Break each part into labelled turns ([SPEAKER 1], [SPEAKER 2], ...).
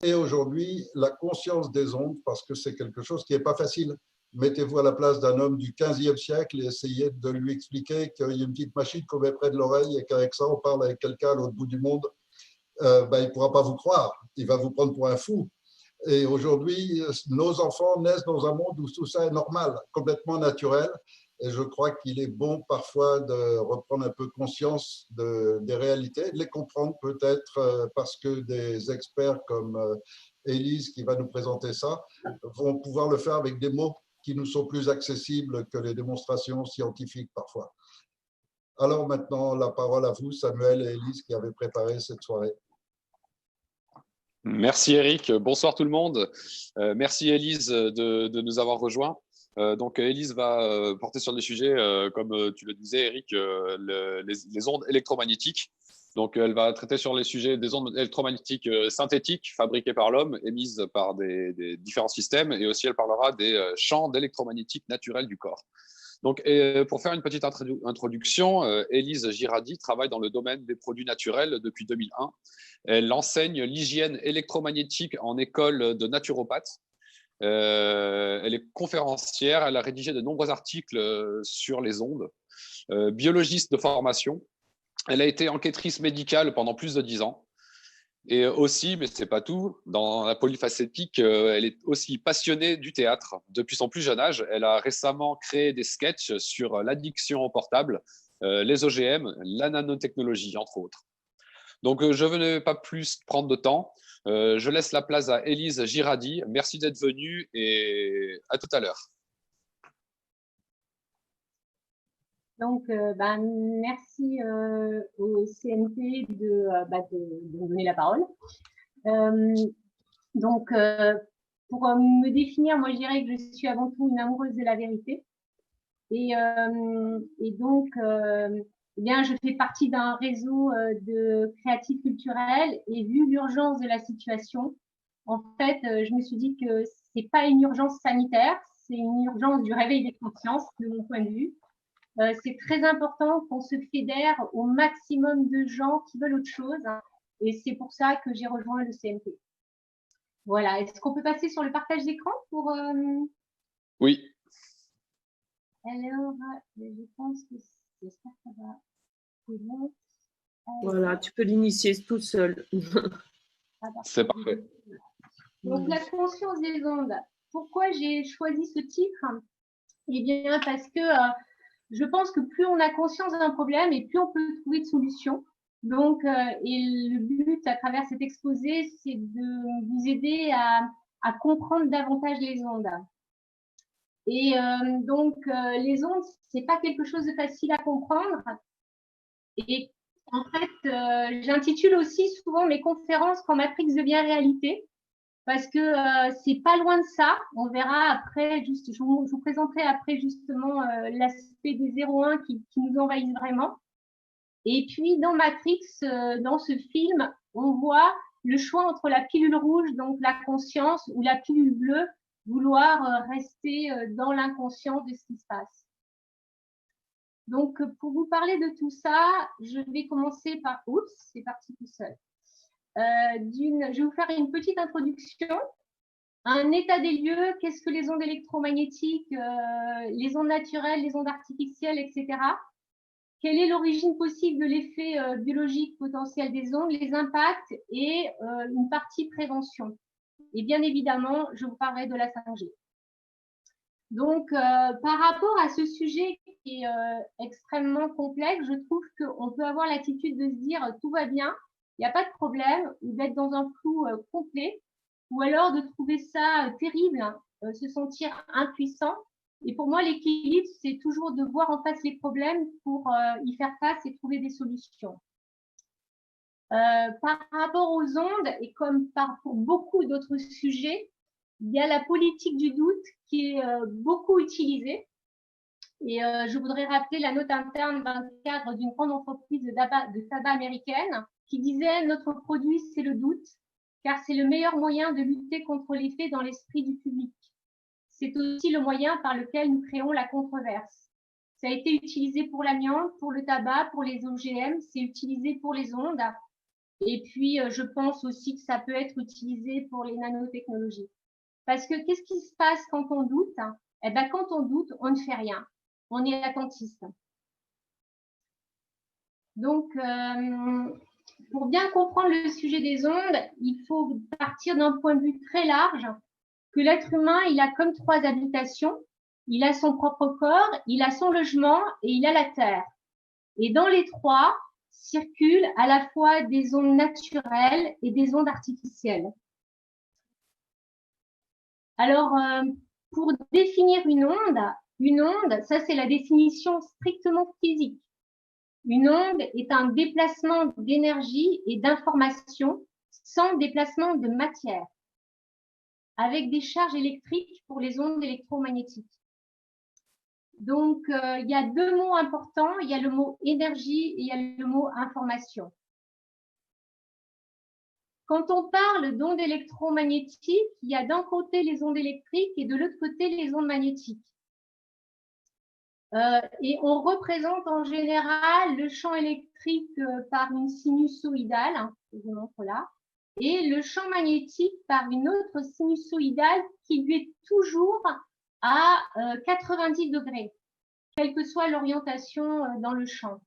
[SPEAKER 1] Et aujourd'hui, la conscience des ondes, parce que c'est quelque chose qui n'est pas facile. Mettez-vous à la place d'un homme du 15e siècle et essayez de lui expliquer qu'il y a une petite machine qu'on met près de l'oreille et qu'avec ça, on parle avec quelqu'un à l'autre bout du monde. Il ne pourra pas vous croire. Il va vous prendre pour un fou. Et aujourd'hui, nos enfants naissent dans un monde où tout ça est normal, complètement naturel. Et je crois qu'il est bon parfois de reprendre un peu conscience des réalités, de les comprendre peut-être parce que des experts comme Élise qui va nous présenter ça vont pouvoir le faire avec des mots qui nous sont plus accessibles que les démonstrations scientifiques parfois. Alors maintenant, la parole à vous, Samuel et Élise, qui avez préparé cette soirée.
[SPEAKER 2] Merci Eric, bonsoir tout le monde. Merci Élise de nous avoir rejoints. Donc Élise va porter sur des sujets, comme tu le disais Eric, les ondes électromagnétiques. Donc elle va traiter sur les sujets des ondes électromagnétiques synthétiques fabriquées par l'homme, émises par des différents systèmes, et aussi elle parlera des champs d'électromagnétique naturels du corps. Donc, pour faire une petite introduction, Élise Girardi travaille dans le domaine des produits naturels depuis 2001. Elle enseigne l'hygiène électromagnétique en école de naturopathe. Elle est conférencière, elle a rédigé de nombreux articles sur les ondes. Biologiste de formation, elle a été enquêtrice médicale pendant plus de 10 ans. Et aussi, mais ce n'est pas tout, dans la polyfacétique, elle est aussi passionnée du théâtre. Depuis son plus jeune âge, elle a récemment créé des sketchs sur l'addiction au portable, les OGM, la nanotechnologie, entre autres. Donc, je ne vais pas plus prendre de temps. Je laisse la place à Élise Girardi. Merci d'être venue et à tout à l'heure.
[SPEAKER 3] Donc, merci au CNP de me donner la parole. Pour me définir, moi je dirais que je suis avant tout une amoureuse de la vérité. Et donc, bien, je fais partie d'un réseau de créatifs culturels et vu l'urgence de la situation, en fait, je me suis dit que c'est pas une urgence sanitaire, c'est une urgence du réveil des consciences, de mon point de vue. C'est très important qu'on se fédère au maximum de gens qui veulent autre chose. Et c'est pour ça que j'ai rejoint le CNP. Voilà. Est-ce qu'on peut passer sur le partage d'écran pour…
[SPEAKER 2] Oui.
[SPEAKER 3] Alors, je pense que j'espère que ça va. C'est bon.
[SPEAKER 4] Voilà, tu peux l'initier tout seul.
[SPEAKER 2] C'est parfait.
[SPEAKER 3] Donc, la conscience des ondes. Pourquoi j'ai choisi ce titre? Eh bien, parce que je pense que plus on a conscience d'un problème et plus on peut trouver de solutions. Donc, et le but à travers cet exposé, c'est de vous aider à comprendre davantage les ondes. Et les ondes, c'est pas quelque chose de facile à comprendre. Et en fait, j'intitule aussi souvent mes conférences quand Matrix devient réalité. Parce que c'est pas loin de ça. On verra après, je vous présenterai après justement l'aspect des 0,1 qui nous envahissent vraiment. Et puis dans Matrix, dans ce film, on voit le choix entre la pilule rouge, donc la conscience, ou la pilule bleue, vouloir rester dans l'inconscient de ce qui se passe. Donc pour vous parler de tout ça, je vais commencer par… Oups, c'est parti tout seul. Je vais vous faire une petite introduction, un état des lieux, qu'est-ce que les ondes électromagnétiques, les ondes naturelles, les ondes artificielles, etc. Quelle est l'origine possible de l'effet biologique potentiel des ondes, les impacts et une partie prévention. Et bien évidemment, je vous parlerai de la 5G. Donc, par rapport à ce sujet qui est extrêmement complexe, je trouve qu'on peut avoir l'attitude de se dire tout va bien, il n'y a pas de problème, ou d'être dans un flou complet, ou alors de trouver ça terrible, se sentir impuissant. Et pour moi, l'équilibre, c'est toujours de voir en face les problèmes pour y faire face et trouver des solutions. Par rapport aux ondes, et comme pour beaucoup d'autres sujets, il y a la politique du doute qui est beaucoup utilisée. Et je voudrais rappeler la note interne dans le cadre d'une grande entreprise de tabac américaine qui disait « Notre produit, c'est le doute, car c'est le meilleur moyen de lutter contre l'effet dans l'esprit du public. C'est aussi le moyen par lequel nous créons la controverse. Ça a été utilisé pour l'amiante, pour le tabac, pour les OGM, c'est utilisé pour les ondes. Et puis, je pense aussi que ça peut être utilisé pour les nanotechnologies. Parce que qu'est-ce qui se passe quand on doute? Eh ben, quand on doute, on ne fait rien. On est attentiste. Donc, pour bien comprendre le sujet des ondes, il faut partir d'un point de vue très large, que l'être humain, il a comme 3 habitations. Il a son propre corps, il a son logement et il a la Terre. Et dans les 3, circulent à la fois des ondes naturelles et des ondes artificielles. Alors, pour définir une onde, ça c'est la définition strictement physique. Une onde est un déplacement d'énergie et d'information sans déplacement de matière, avec des charges électriques pour les ondes électromagnétiques. Donc, il y a 2 mots importants, il y a le mot énergie et il y a le mot information. Quand on parle d'ondes électromagnétiques, il y a d'un côté les ondes électriques et de l'autre côté les ondes magnétiques. Et on représente en général le champ électrique par une sinusoïdale, hein, je vous montre là, et le champ magnétique par une autre sinusoïdale qui lui est toujours à 90 degrés, quelle que soit l'orientation dans le champ,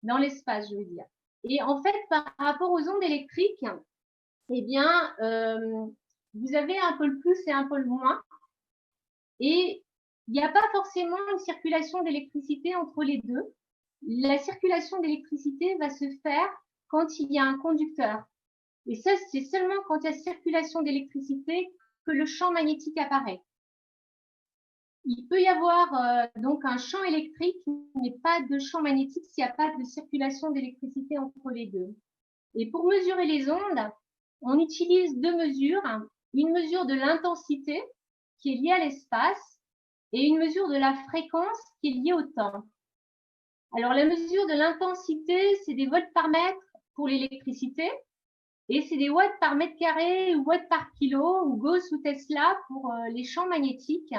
[SPEAKER 3] dans l'espace, je veux dire. Et en fait, par rapport aux ondes électriques, eh bien, vous avez un peu le plus et un peu le moins. Et il n'y a pas forcément une circulation d'électricité entre les deux. La circulation d'électricité va se faire quand il y a un conducteur. Et ça, c'est seulement quand il y a circulation d'électricité que le champ magnétique apparaît. Il peut y avoir donc un champ électrique, mais pas de champ magnétique s'il n'y a pas de circulation d'électricité entre les deux. Et pour mesurer les ondes, on utilise 2 mesures. Une mesure de l'intensité qui est liée à l'espace et une mesure de la fréquence qui est liée au temps. Alors, la mesure de l'intensité, c'est des volts par mètre pour l'électricité et c'est des watts par mètre carré ou watts par kilo ou Gauss ou Tesla pour les champs magnétiques.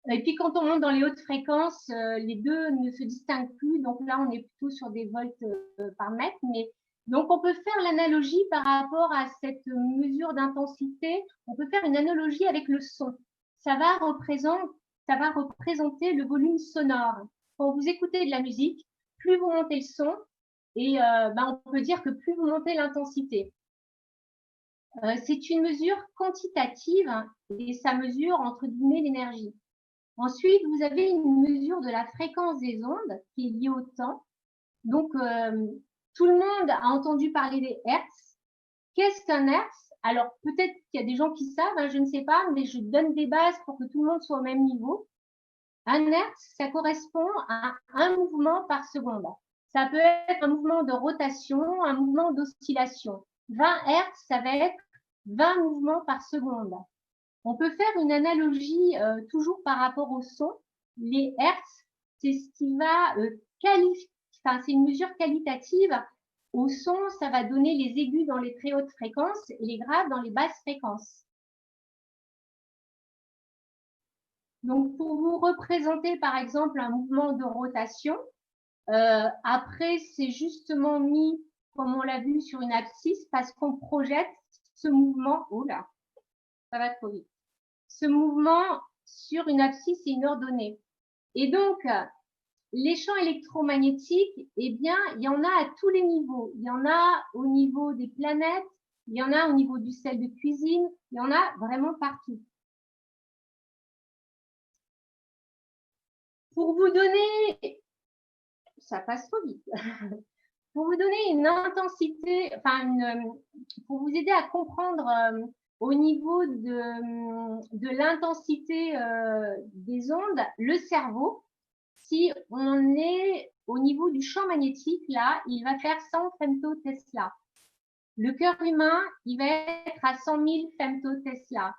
[SPEAKER 3] Et puis, quand on monte dans les hautes fréquences, les deux ne se distinguent plus. Donc là, on est plutôt sur des volts par mètre. Mais donc, on peut faire l'analogie par rapport à cette mesure d'intensité. On peut faire une analogie avec le son. Ça va représenter le volume sonore. Quand vous écoutez de la musique, plus vous montez le son, et on peut dire que plus vous montez l'intensité. C'est une mesure quantitative et ça mesure entre guillemets l'énergie. Ensuite, vous avez une mesure de la fréquence des ondes qui est liée au temps. Donc, tout le monde a entendu parler des hertz. Qu'est-ce qu'un hertz? Alors, peut-être qu'il y a des gens qui savent, hein, je ne sais pas, mais je donne des bases pour que tout le monde soit au même niveau. Un hertz, ça correspond à un mouvement par seconde. Ça peut être un mouvement de rotation, un mouvement d'oscillation. 20 hertz, ça va être 20 mouvements par seconde. On peut faire une analogie toujours par rapport au son. Les hertz, c'est ce qui va c'est une mesure qualitative. Au son, ça va donner les aigus dans les très hautes fréquences et les graves dans les basses fréquences. Donc, pour vous représenter par exemple un mouvement de rotation, après, c'est justement mis, comme on l'a vu, sur une abscisse parce qu'on projette ce mouvement. Oh là, ça va trop vite. Ce mouvement sur une abscisse et une ordonnée. Et donc, les champs électromagnétiques, eh bien, il y en a à tous les niveaux. Il y en a au niveau des planètes, il y en a au niveau du sel de cuisine, il y en a vraiment partout. Pour vous donner, ça passe trop vite, pour vous donner une intensité, pour vous aider à comprendre au niveau de l'intensité des ondes, le cerveau, si on est au niveau du champ magnétique, là, il va faire 100 femtotesla. Le cœur humain, il va être à 100 000 femtotesla.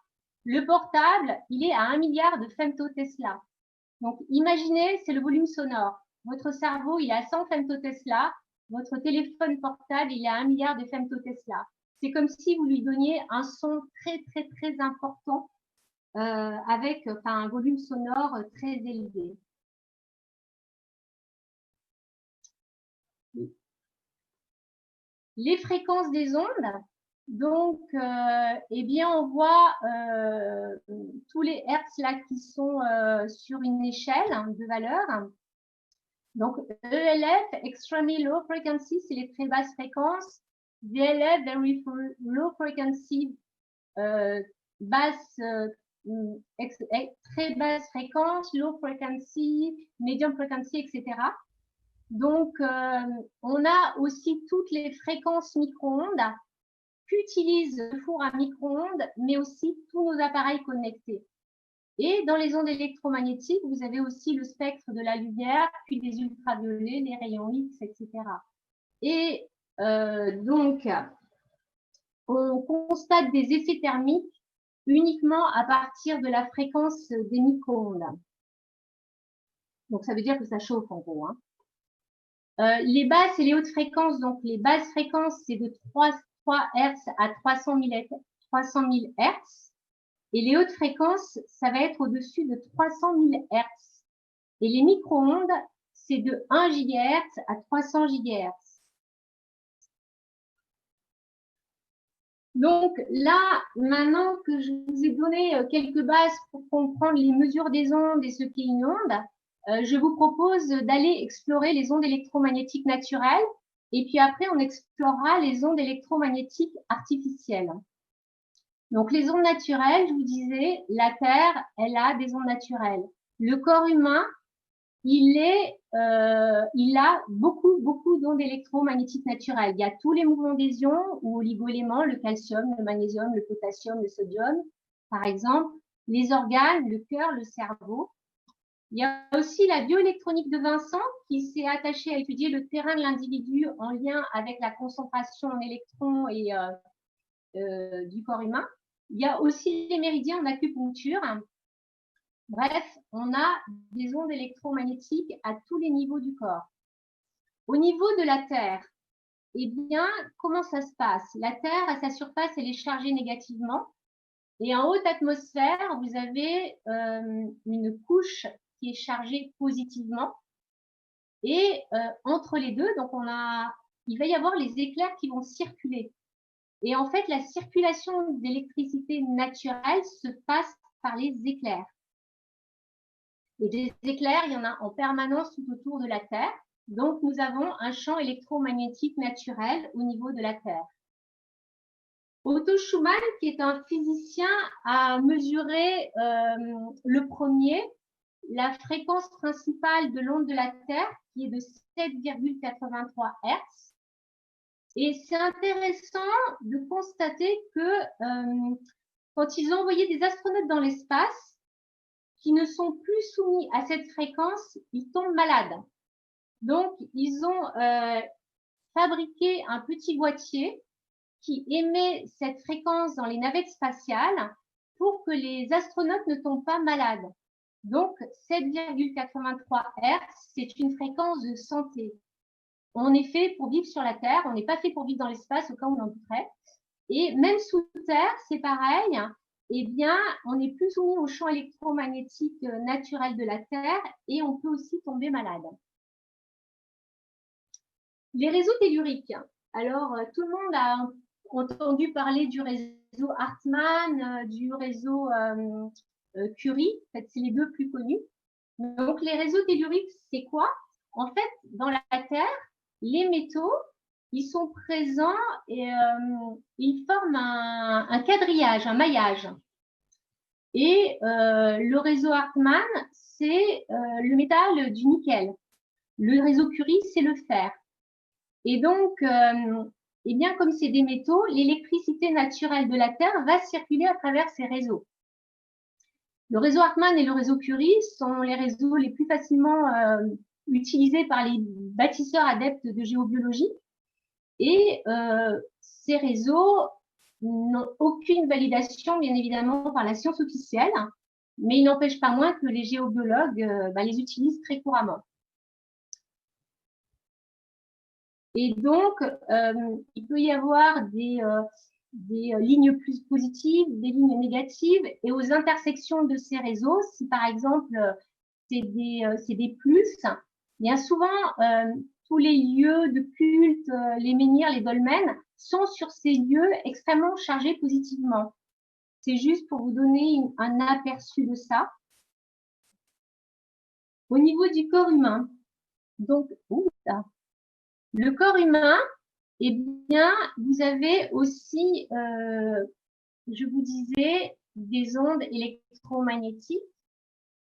[SPEAKER 3] Le portable, il est à 1 milliard de femtotesla. Donc, imaginez, c'est le volume sonore. Votre cerveau, il est à 100 femtotesla. Votre téléphone portable, il est à 1 milliard de femtotesla. C'est comme si vous lui donniez un son très, très, très important avec un volume sonore très élevé. Les fréquences des ondes, donc, eh bien, on voit tous les hertz là qui sont sur une échelle de valeurs. Donc, ELF, Extremely Low Frequency, c'est les très basses fréquences. VLF, Very Low Frequency, très basse fréquence, Low Frequency, Medium Frequency, etc. Donc, on a aussi toutes les fréquences micro-ondes qu'utilise le four à micro-ondes, mais aussi tous nos appareils connectés. Et dans les ondes électromagnétiques, vous avez aussi le spectre de la lumière, puis les ultraviolets, les rayons X, etc. Et donc, on constate des effets thermiques uniquement à partir de la fréquence des micro-ondes. Donc, ça veut dire que ça chauffe en gros. Hein. Les basses et les hautes fréquences, donc les basses fréquences, c'est de 3 Hz à 300 000 Hz. Et les hautes fréquences, ça va être au-dessus de 300 000 Hz. Et les micro-ondes, c'est de 1 GHz à 300 GHz. Donc là, maintenant que je vous ai donné quelques bases pour comprendre les mesures des ondes et ce qu'est une onde, je vous propose d'aller explorer les ondes électromagnétiques naturelles. Et puis après, on explorera les ondes électromagnétiques artificielles. Donc, les ondes naturelles, je vous disais, la Terre, elle a des ondes naturelles. Le corps humain, il a beaucoup d'ondes électromagnétiques naturelles. Il y a tous les mouvements des ions ou oligoéléments, le calcium, le magnésium, le potassium, le sodium, par exemple, les organes, le cœur, le cerveau. Il y a aussi la bioélectronique de Vincent qui s'est attachée à étudier le terrain de l'individu en lien avec la concentration en électrons et du corps humain. Il y a aussi les méridiens en acupuncture. Bref, on a des ondes électromagnétiques à tous les niveaux du corps. Au niveau de la Terre, eh bien, comment ça se passe? La Terre, à sa surface, elle est chargée négativement. Et en haute atmosphère, vous avez une couche qui est chargée positivement. Et entre les deux, donc il va y avoir les éclairs qui vont circuler. Et en fait, la circulation d'électricité naturelle se passe par les éclairs. Et des éclairs, il y en a en permanence tout autour de la Terre. Donc, nous avons un champ électromagnétique naturel au niveau de la Terre. Otto Schumann, qui est un physicien, a mesuré le premier la fréquence principale de l'onde de la Terre, qui est de 7,83 Hz. Et c'est intéressant de constater que quand ils ont envoyé des astronautes dans l'espace, qui ne sont plus soumis à cette fréquence, ils tombent malades. Donc, ils ont fabriqué un petit boîtier qui émet cette fréquence dans les navettes spatiales pour que les astronautes ne tombent pas malades. Donc, 7,83 Hz, c'est une fréquence de santé. On est fait pour vivre sur la Terre, on n'est pas fait pour vivre dans l'espace au cas où on en douterait. Et même sous Terre, c'est pareil. Eh bien, on n'est plus soumis au champ électromagnétique naturel de la Terre et on peut aussi tomber malade. Les réseaux telluriques. Alors, tout le monde a entendu parler du réseau Hartmann, du réseau Curie. En fait, c'est les deux plus connus. Donc, les réseaux telluriques, c'est quoi? En fait, dans la Terre, les métaux, ils sont présents et ils forment un quadrillage, un maillage. Et le réseau Hartmann, c'est le métal du nickel. Le réseau Curie, c'est le fer. Et donc, eh bien, comme c'est des métaux, l'électricité naturelle de la Terre va circuler à travers ces réseaux. Le réseau Hartmann et le réseau Curie sont les réseaux les plus facilement utilisés par les bâtisseurs adeptes de géobiologie. Et ces réseaux n'ont aucune validation, bien évidemment, par la science officielle, mais il n'empêche pas moins que les géobiologues les utilisent très couramment. Et donc, il peut y avoir des lignes plus positives, des lignes négatives, et aux intersections de ces réseaux, si par exemple c'est des plus, bien souvent tous les lieux de culte, les menhirs, les dolmens, sont sur ces lieux extrêmement chargés positivement. C'est juste pour vous donner un aperçu de ça. Au niveau du corps humain, donc, le corps humain, eh bien, vous avez aussi, je vous disais, des ondes électromagnétiques.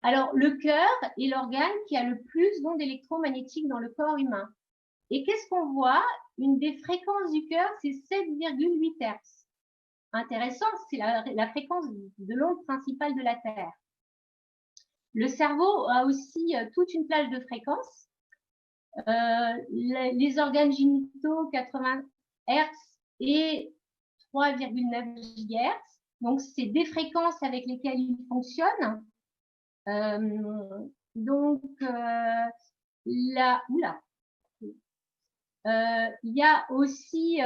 [SPEAKER 3] Alors, le cœur est l'organe qui a le plus d'ondes électromagnétiques dans le corps humain. Et qu'est-ce qu'on voit? Une des fréquences du cœur, c'est 7,8 Hz. Intéressant, c'est la fréquence de l'onde principale de la Terre. Le cerveau a aussi toute une plage de fréquences. Les organes génitaux, 80 Hz et 3,9 GHz. Donc, c'est des fréquences avec lesquelles ils fonctionnent. Il y a aussi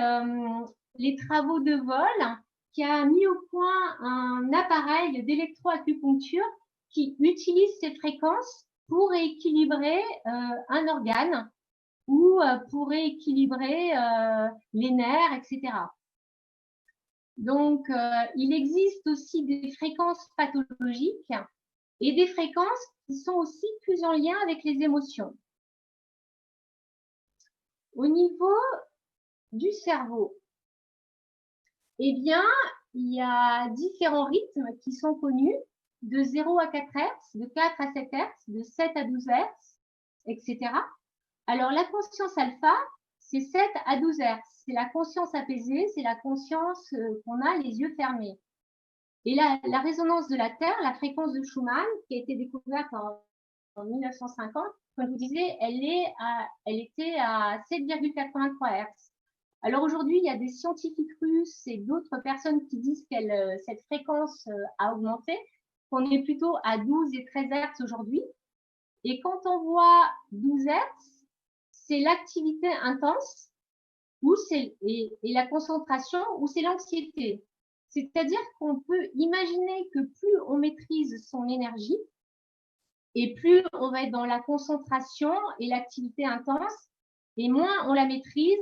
[SPEAKER 3] les travaux de vol qui a mis au point un appareil d'électroacupuncture qui utilise ces fréquences pour équilibrer un organe ou pour équilibrer les nerfs, etc. Donc, il existe aussi des fréquences pathologiques et des fréquences qui sont aussi plus en lien avec les émotions. Au niveau du cerveau, eh bien, il y a différents rythmes qui sont connus, de 0 à 4 Hz, de 4 à 7 Hz, de 7 à 12 Hz, etc. Alors, la conscience alpha, c'est 7 à 12 Hz. C'est la conscience apaisée, c'est la conscience qu'on a les yeux fermés. Et la résonance de la Terre, la fréquence de Schumann, qui a été découverte en 1950, comme je vous disais, elle était à 7,83 Hz. Alors aujourd'hui, il y a des scientifiques russes et d'autres personnes qui disent que cette fréquence a augmenté, qu'on est plutôt à 12 et 13 Hz aujourd'hui. Et quand on voit 12 Hz, c'est l'activité intense et la concentration ou c'est l'anxiété. C'est-à-dire qu'on peut imaginer que plus on maîtrise son énergie, et plus on va être dans la concentration et l'activité intense, et moins on la maîtrise.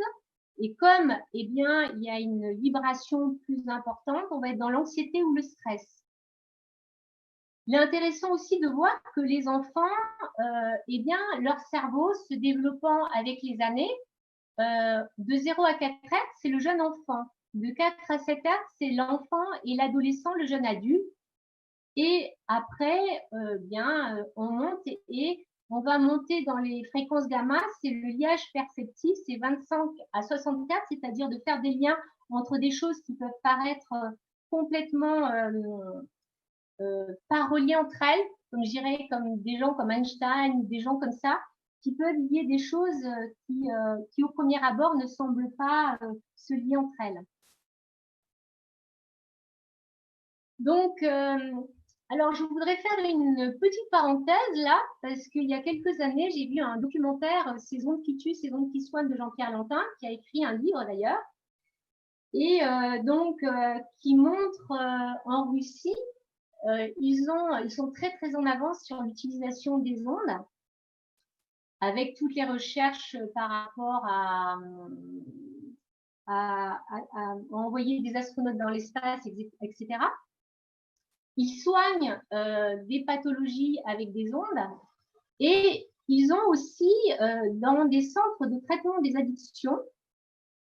[SPEAKER 3] Et comme, eh bien, il y a une vibration plus importante, on va être dans l'anxiété ou le stress. Il est intéressant aussi de voir que les enfants, eh bien, leur cerveau se développant avec les années, de 0 à 4 Hz, c'est le jeune enfant. De 4 à 7 Hz, c'est l'enfant et l'adolescent, le jeune adulte. Et après, on monte et on va monter dans les fréquences gamma. C'est le liage perceptif, c'est 25 à 64, c'est-à-dire de faire des liens entre des choses qui peuvent paraître complètement pas reliées entre elles, comme je dirais, comme des gens comme Einstein, des gens comme ça, qui peuvent lier des choses qui au premier abord ne semblent pas se lier entre elles. Donc, alors, je voudrais faire une petite parenthèse là, parce qu'il y a quelques années, j'ai vu un documentaire, Ces ondes qui tuent, ces ondes qui soignent, de Jean-Pierre Lantin, qui a écrit un livre d'ailleurs, et qui montre en Russie, ils sont très très en avance sur l'utilisation des ondes, avec toutes les recherches par rapport à envoyer des astronautes dans l'espace, etc. Ils soignent des pathologies avec des ondes et ils ont aussi, dans des centres de traitement des addictions,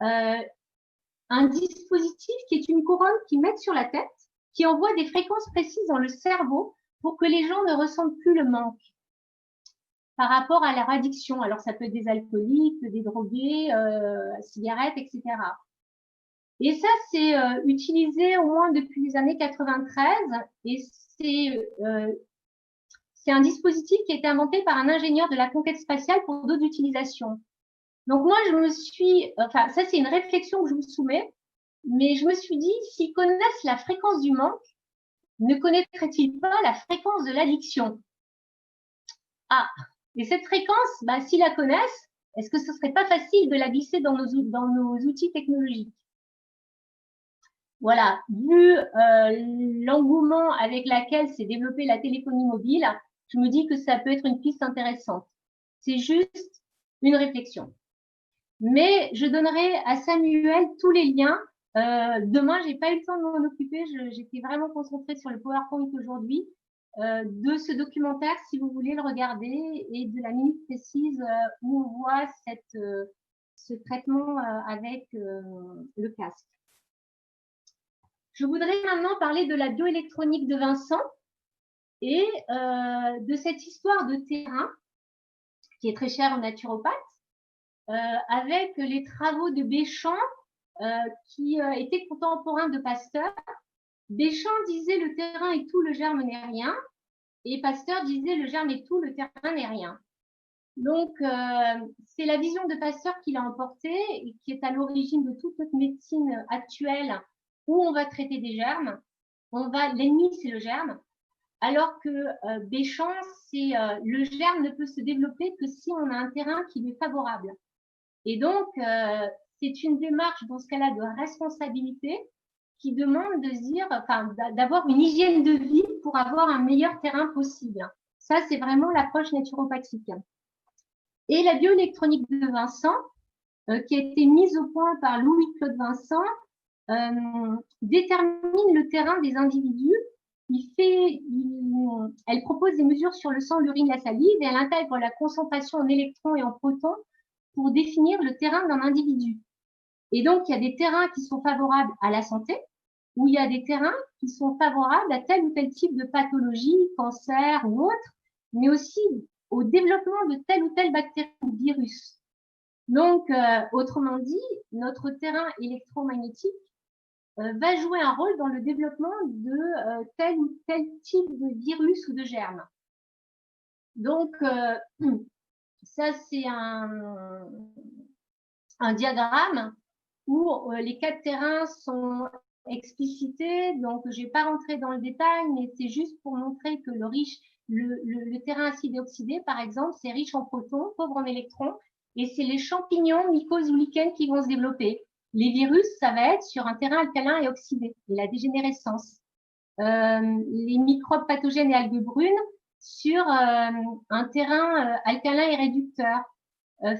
[SPEAKER 3] un dispositif qui est une couronne qu'ils mettent sur la tête, qui envoie des fréquences précises dans le cerveau pour que les gens ne ressentent plus le manque par rapport à leur addiction. Alors, ça peut être des alcooliques, des drogués, cigarettes, etc. Et ça, c'est utilisé au moins depuis les années 93 et c'est un dispositif qui a été inventé par un ingénieur de la conquête spatiale pour d'autres utilisations. Donc moi, ça c'est une réflexion que je vous soumets, mais je me suis dit, s'ils connaissent la fréquence du manque, ne connaîtraient-ils pas la fréquence de l'addiction? Ah, et cette fréquence, s'ils la connaissent, est-ce que ce serait pas facile de la glisser dans nos outils technologiques? Voilà, vu l'engouement avec laquelle s'est développée la téléphonie mobile, je me dis que ça peut être une piste intéressante. C'est juste une réflexion. Mais je donnerai à Samuel tous les liens. Demain, j'ai pas eu le temps de m'en occuper. J'étais vraiment concentrée sur le PowerPoint aujourd'hui. De ce documentaire, si vous voulez le regarder, et de la minute précise où on voit ce traitement avec le casque. Je voudrais maintenant parler de la bioélectronique de Vincent et de cette histoire de terrain qui est très chère aux naturopathes, avec les travaux de Béchamp qui était contemporain de Pasteur. Béchamp disait le terrain est tout, le germe n'est rien. Et Pasteur disait le germe est tout, le terrain n'est rien. Donc, c'est la vision de Pasteur qui l'a emporté et qui est à l'origine de toute notre médecine actuelle où on va traiter des germes. L'ennemi, c'est le germe. Alors que Béchamp, c'est le germe ne peut se développer que si on a un terrain qui lui est favorable. Et donc, c'est une démarche dans ce cas-là de responsabilité qui demande de dire, enfin, d'avoir une hygiène de vie pour avoir un meilleur terrain possible. Ça, c'est vraiment l'approche naturopathique. Et la bioélectronique de Vincent, qui a été mise au point par Louis-Claude Vincent, détermine le terrain des individus. Elle propose des mesures sur le sang, l'urine, la salive, et elle intègre la concentration en électrons et en protons pour définir le terrain d'un individu. Et donc, il y a des terrains qui sont favorables à la santé, ou il y a des terrains qui sont favorables à tel ou tel type de pathologie, cancer ou autre, mais aussi au développement de telle ou telle bactérie ou virus. Donc, autrement dit, notre terrain électromagnétique va jouer un rôle dans le développement de tel ou tel type de virus ou de germe. Donc, ça, c'est un diagramme où les 4 terrains sont explicités. Donc, je ne vais pas rentrer dans le détail, mais c'est juste pour montrer que le terrain acide et oxydé, par exemple, c'est riche en protons, pauvre en électrons, et c'est les champignons, mycoses ou lichens qui vont se développer. Les virus, ça va être sur un terrain alcalin et oxydé, et la dégénérescence. Les microbes pathogènes et algues brunes sur un terrain alcalin et réducteur.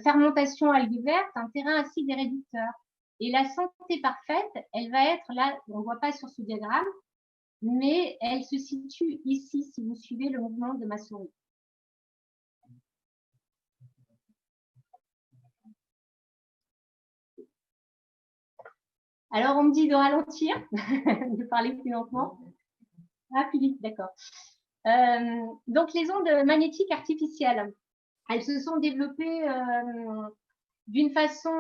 [SPEAKER 3] Fermentation algues vertes, un terrain acide et réducteur. Et la santé parfaite, elle va être là, on ne voit pas sur ce diagramme, mais elle se situe ici, si vous suivez le mouvement de ma souris. Alors, on me dit de ralentir, de parler plus lentement. Ah, plus vite, d'accord. Donc, les ondes magnétiques artificielles, elles se sont développées d'une façon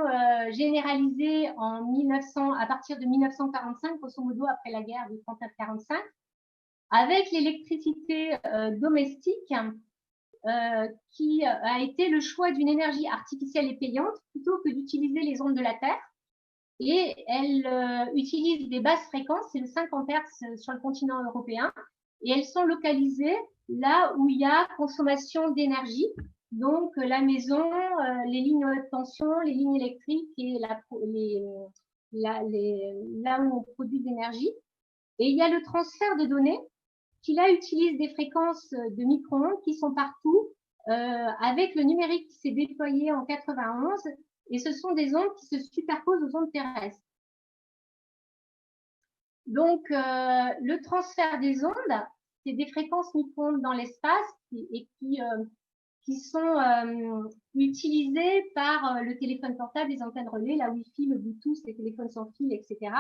[SPEAKER 3] généralisée à partir de 1945, grosso modo après la guerre de 39-45, avec l'électricité domestique qui a été le choix d'une énergie artificielle et payante plutôt que d'utiliser les ondes de la Terre. Et elle utilise des basses fréquences, c'est le 50 Hz sur le continent européen, et elles sont localisées là où il y a consommation d'énergie. Donc, la maison, les lignes haute tension, les lignes électriques et là où on produit de l'énergie. Et il y a le transfert de données qui, là, utilise des fréquences de micro-ondes qui sont partout, avec le numérique qui s'est déployé en 91. Et ce sont des ondes qui se superposent aux ondes terrestres. Donc, le transfert des ondes, c'est des fréquences micro-ondes dans l'espace et qui sont utilisées par le téléphone portable, les antennes relais, la Wi-Fi, le Bluetooth, les téléphones sans fil, etc.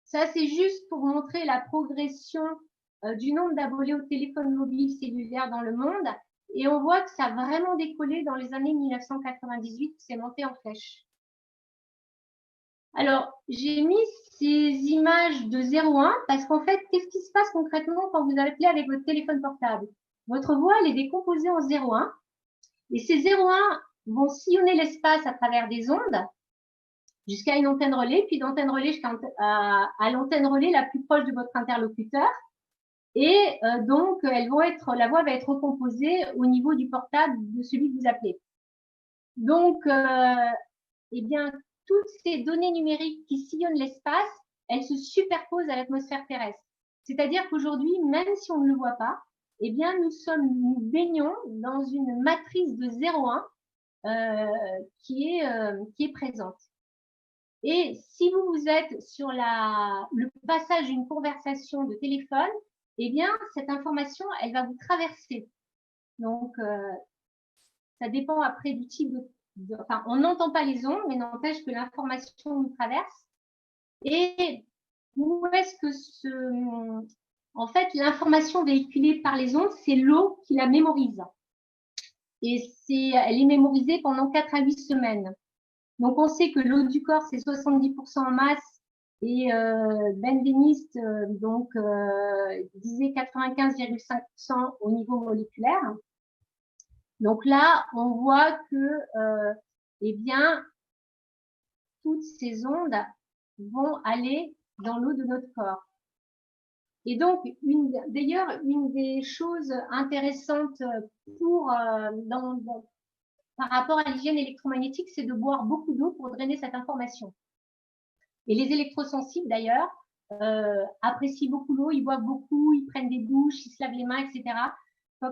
[SPEAKER 3] Ça, c'est juste pour montrer la progression du nombre d'abonnés au téléphone mobile cellulaire dans le monde. Et on voit que ça a vraiment décollé dans les années 1998, c'est monté en flèche. Alors, j'ai mis ces images de 0,1 parce qu'en fait, qu'est-ce qui se passe concrètement quand vous appelez avec votre téléphone portable? Votre voix, elle est décomposée en 0,1 et ces 0,1 vont sillonner l'espace à travers des ondes jusqu'à une antenne relais, puis d'antenne relais jusqu'à l'antenne relais la plus proche de votre interlocuteur. Et donc, la voix va être recomposée au niveau du portable de celui que vous appelez. Donc, eh bien, toutes ces données numériques qui sillonnent l'espace, elles se superposent à l'atmosphère terrestre. C'est-à-dire qu'aujourd'hui, même si on ne le voit pas, eh bien, nous baignons dans une matrice de 0,1 qui est présente. Et si vous êtes sur le passage d'une conversation de téléphone, eh bien, cette information, elle va vous traverser. Donc, ça dépend après du type enfin, on n'entend pas les ondes, mais n'empêche que l'information nous traverse. Et où est-ce que en fait, l'information véhiculée par les ondes, c'est l'eau qui la mémorise. Et elle est mémorisée pendant 4 à 8 semaines. Donc, on sait que l'eau du corps, c'est 70% en masse. Et Benveniste disait 95,5% au niveau moléculaire. Donc là, on voit que eh bien, toutes ces ondes vont aller dans l'eau de notre corps. Et donc, d'ailleurs, une des choses intéressantes par rapport à l'hygiène électromagnétique, c'est de boire beaucoup d'eau pour drainer cette information. Et les électrosensibles, d'ailleurs, apprécient beaucoup l'eau, ils boivent beaucoup, ils prennent des douches, ils se lavent les mains, etc.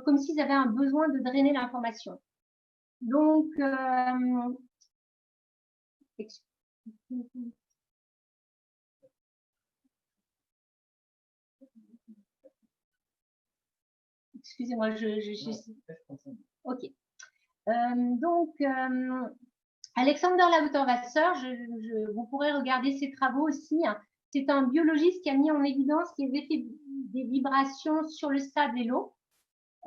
[SPEAKER 3] Comme s'ils avaient un besoin de drainer l'information. Donc, excusez-moi, ok. Alexander Lauterwasser, vous pourrez regarder ses travaux aussi. C'est un biologiste qui a mis en évidence les effets des vibrations sur le sable et l'eau.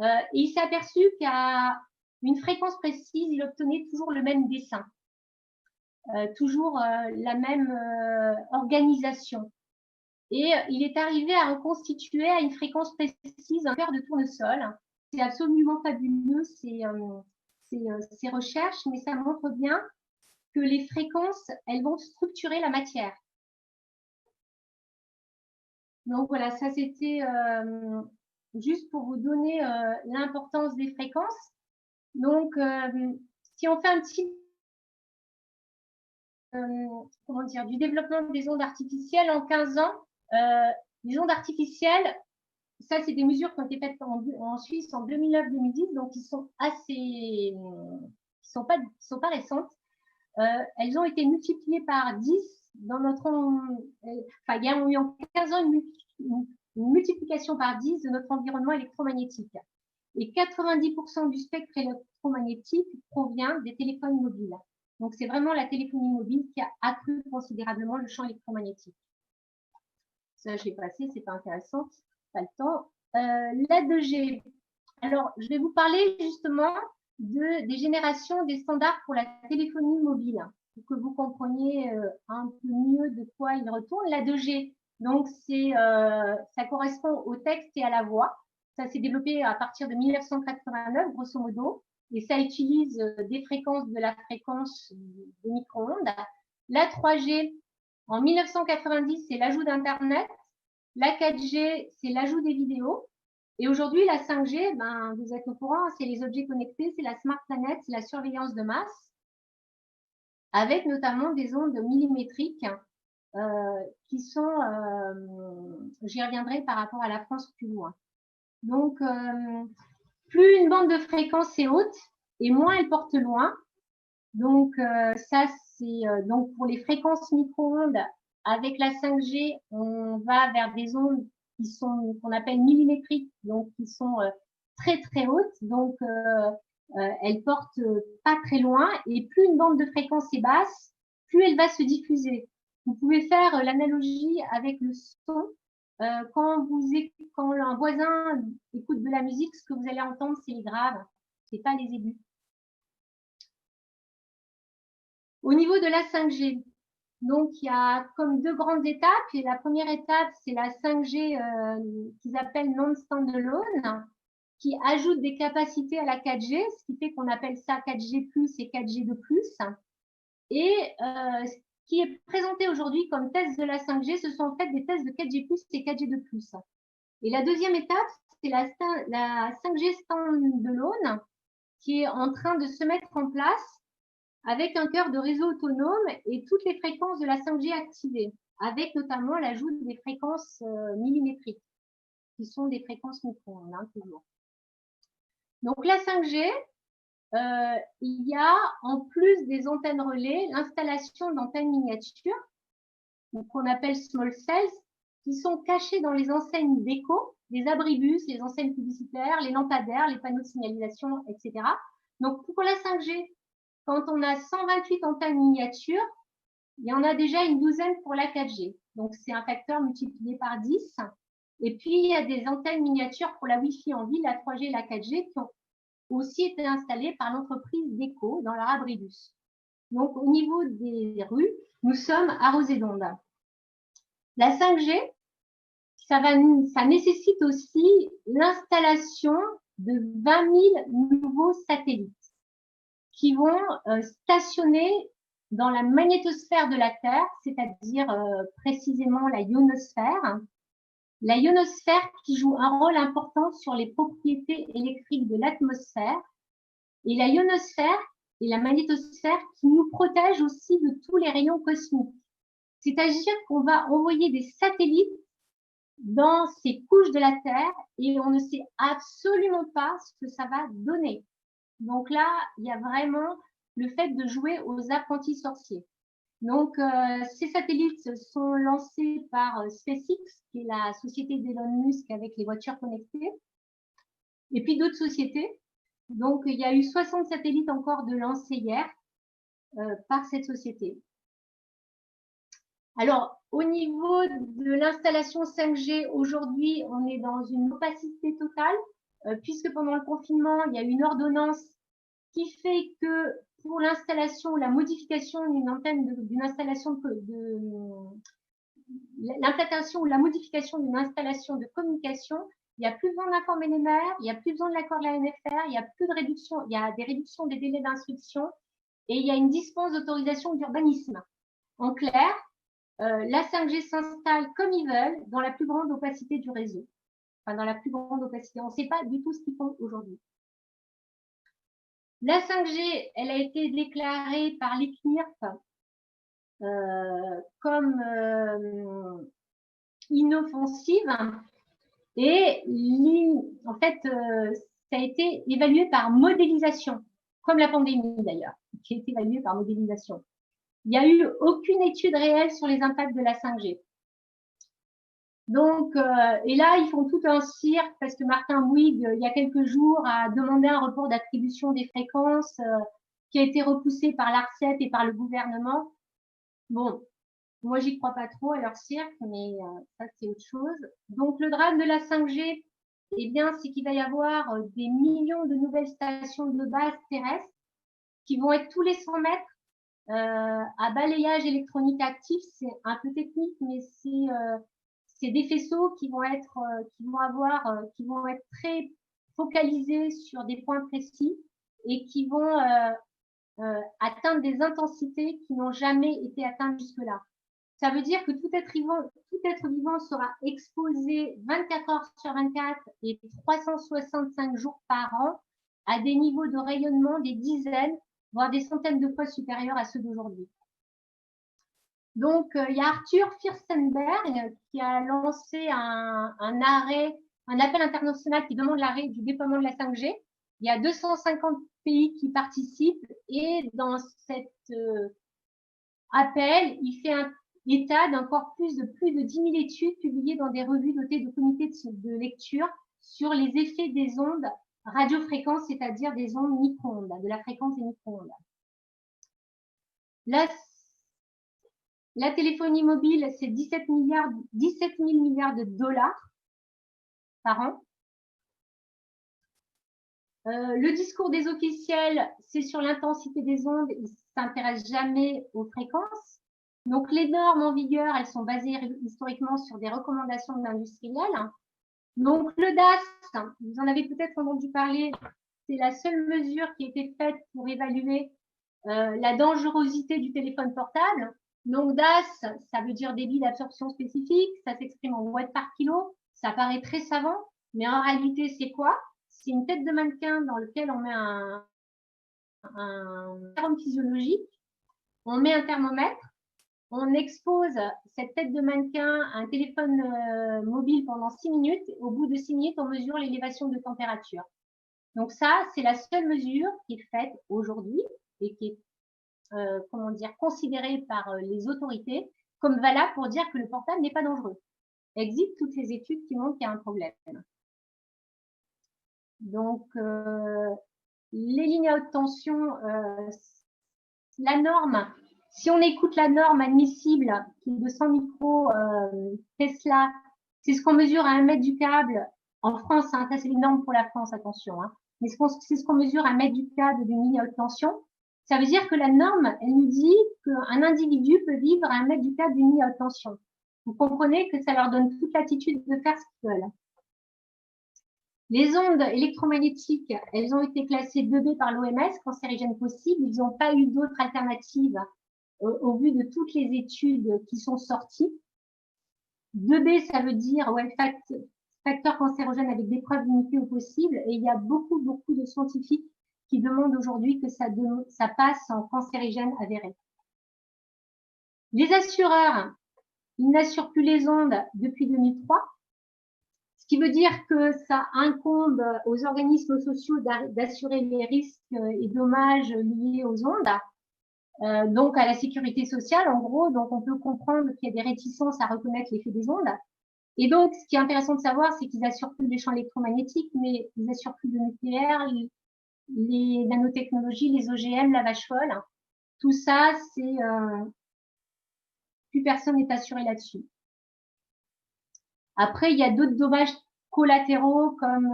[SPEAKER 3] Et il s'est aperçu qu'à une fréquence précise, il obtenait toujours le même dessin, toujours la même organisation. Et il est arrivé à reconstituer à une fréquence précise un cœur de tournesol. C'est absolument fabuleux ces recherches, mais ça montre bien que les fréquences, elles vont structurer la matière. Donc voilà, ça c'était juste pour vous donner l'importance des fréquences. Donc, si on fait un petit du développement des ondes artificielles en 15 ans, les ondes artificielles, ça c'est des mesures qui ont été faites en Suisse en 2009-2010, donc ils sont sont pas récentes. Elles ont été multipliées par 10 dans notre, enfin, il y a eu en 15 ans une multiplication par 10 de notre environnement électromagnétique. Et 90% du spectre électromagnétique provient des téléphones mobiles. Donc, c'est vraiment la téléphonie mobile qui a accru considérablement le champ électromagnétique. Ça, je l'ai passé, c'est pas intéressant, pas le temps. La 2G. Alors, je vais vous parler justement des générations des standards pour la téléphonie mobile, pour que vous compreniez un peu mieux de quoi il retourne. La 2G, donc ça correspond au texte et à la voix. Ça s'est développé à partir de 1989, grosso modo, et ça utilise des fréquences de la fréquence des micro-ondes. La 3G, en 1990, c'est l'ajout d'Internet. La 4G, c'est l'ajout des vidéos. Et aujourd'hui, la 5G, ben, vous êtes au courant, c'est les objets connectés, c'est la Smart Planet, c'est la surveillance de masse, avec notamment des ondes millimétriques qui sont, j'y reviendrai par rapport à la France plus loin. Donc, plus une bande de fréquence est haute et moins elle porte loin. Donc, ça, c'est donc pour les fréquences micro-ondes, avec la 5G, on va vers des ondes qui sont qu'on appelle millimétriques, donc qui sont très très hautes, donc elles portent pas très loin. Et plus une bande de fréquence est basse, plus elle va se diffuser. Vous pouvez faire l'analogie avec le son. Quand un voisin écoute de la musique, ce que vous allez entendre, c'est les graves, c'est pas les aigus. Au niveau de la 5G, donc il y a comme deux grandes étapes. Et la première étape, c'est la 5G qu'ils appellent non-standalone, qui ajoute des capacités à la 4G, ce qui fait qu'on appelle ça 4G+, et 4G de plus. Et ce qui est présenté aujourd'hui comme test de la 5G, ce sont en fait des tests de 4G+, et 4G de plus. Et la deuxième étape, c'est la 5G standalone, qui est en train de se mettre en place avec un cœur de réseau autonome et toutes les fréquences de la 5G activées, avec notamment l'ajout des fréquences millimétriques, qui sont des fréquences micro-ondes, toujours. Donc la 5G, il y a, en plus des antennes relais, l'installation d'antennes miniatures, qu'on appelle small cells, qui sont cachées dans les enseignes déco, les abribus, les enseignes publicitaires, les lampadaires, les panneaux de signalisation, etc. Donc, pour la 5G, quand on a 128 antennes miniatures, il y en a déjà une douzaine pour la 4G. Donc, c'est un facteur multiplié par 10. Et puis, il y a des antennes miniatures pour la Wi-Fi en ville, la 3G et la 4G, qui ont aussi été installées par l'entreprise Déco dans leur abribus. Donc, au niveau des rues, nous sommes arrosés d'ondes. La 5G, ça nécessite aussi l'installation de 20 000 nouveaux satellites qui vont stationner dans la magnétosphère de la Terre, c'est-à-dire précisément la ionosphère. La ionosphère qui joue un rôle important sur les propriétés électriques de l'atmosphère, et la ionosphère et la magnétosphère qui nous protègent aussi de tous les rayons cosmiques. C'est-à-dire qu'on va envoyer des satellites dans ces couches de la Terre et on ne sait absolument pas ce que ça va donner. Donc là, il y a vraiment le fait de jouer aux apprentis sorciers. Donc, ces satellites sont lancés par SpaceX, qui est la société d'Elon Musk avec les voitures connectées, et puis d'autres sociétés. Donc, il y a eu 60 satellites encore de lancés hier par cette société. Alors, au niveau de l'installation 5G, aujourd'hui, on est dans une opacité totale, puisque pendant le confinement, il y a eu une ordonnance qui fait que pour l'installation ou la modification d'une antenne, l'implantation ou la modification d'une installation de communication, il n'y a plus besoin d'informer les maires, il n'y a plus besoin de l'accord de la NFR, il y a plus de réduction, il y a des réductions des délais d'instruction et il y a une dispense d'autorisation d'urbanisme. En clair, la 5G s'installe comme ils veulent dans la plus grande opacité du réseau. Enfin, dans la plus grande opacité. On ne sait pas du tout ce qu'ils font aujourd'hui. La 5G, elle a été déclarée par l'ICNIRP comme inoffensive et en fait, ça a été évalué par modélisation, comme la pandémie d'ailleurs, qui a été évaluée par modélisation. Il n'y a eu aucune étude réelle sur les impacts de la 5G. Donc, et là, ils font tout un cirque parce que Martin Bouygues, il y a quelques jours, a demandé un report d'attribution des fréquences qui a été repoussé par l'ARCEP et par le gouvernement. Bon, moi, j'y crois pas trop à leur cirque, mais ça, c'est autre chose. Donc, le drame de la 5G, eh bien, c'est qu'il va y avoir des millions de nouvelles stations de base terrestres qui vont être tous les 100 mètres à balayage électronique actif. C'est un peu technique, mais c'est des faisceaux qui vont être très focalisés sur des points précis et qui vont atteindre des intensités qui n'ont jamais été atteintes jusque-là. Ça veut dire que tout être vivant sera exposé 24 heures sur 24 et 365 jours par an à des niveaux de rayonnement des dizaines, voire des centaines de fois supérieurs à ceux d'aujourd'hui. Donc, il y a Arthur Firstenberg qui a lancé un appel international qui demande l'arrêt du déploiement de la 5G. Il y a 250 pays qui participent et dans cet appel, il fait un état d'un corpus de plus de 10 000 études publiées dans des revues dotées de comités de lecture sur les effets des ondes radiofréquences, c'est-à-dire des ondes micro-ondes, de la fréquence des micro-ondes. La téléphonie mobile, c'est 17 000 milliards de dollars par an. Le discours des officiels, c'est sur l'intensité des ondes, ils ne s'intéressent jamais aux fréquences. Donc, les normes en vigueur, elles sont basées historiquement sur des recommandations d'industriels. Donc, le DAS, vous en avez peut-être entendu parler, c'est la seule mesure qui a été faite pour évaluer la dangerosité du téléphone portable. Donc, DAS, ça veut dire débit d'absorption spécifique, ça s'exprime en watts par kilo, ça paraît très savant, mais en réalité, c'est quoi? C'est une tête de mannequin dans lequel on met un arôme physiologique, on met un thermomètre, on expose cette tête de mannequin à un téléphone mobile pendant 6 minutes. Au bout de 6 minutes, on mesure l'élévation de température. Donc ça, c'est la seule mesure qui est faite aujourd'hui et qui est comment dire, considérée par les autorités comme valable pour dire que le portable n'est pas dangereux. Il existe toutes les études qui montrent qu'il y a un problème. Donc, les lignes à haute tension, la norme, si on écoute la norme admissible qui est de 100 micros Tesla, c'est ce qu'on mesure à 1 mètre du câble en France, hein, ça c'est les normes pour la France, attention, hein, mais c'est ce qu'on mesure à 1 mètre du câble d'une ligne à haute tension. Ça veut dire que la norme, elle nous dit qu'un individu peut vivre à 1 mètre du câble d'une ligne à haute tension. Vous comprenez que ça leur donne toute l'attitude de faire ce qu'ils veulent. Les ondes électromagnétiques, elles ont été classées 2B par l'OMS, cancérigènes possibles. Ils n'ont pas eu d'autres alternatives au vu de toutes les études qui sont sorties. 2B, ça veut dire ouais, facteur cancérogène avec des preuves limitées au possible. Et il y a beaucoup de scientifiques qui demandent aujourd'hui que ça passe en cancérigène avéré. Les assureurs, ils n'assurent plus les ondes depuis 2003. Ce qui veut dire que ça incombe aux organismes sociaux d'assurer les risques et dommages liés aux ondes, donc à la sécurité sociale en gros. Donc on peut comprendre qu'il y a des réticences à reconnaître l'effet des ondes. Et donc ce qui est intéressant de savoir, c'est qu'ils assurent plus les champs électromagnétiques, mais ils assurent plus le nucléaire, les nanotechnologies, les OGM, la vache folle. Tout ça, c'est plus personne n'est assuré là-dessus. Après, il y a d'autres dommages collatéraux comme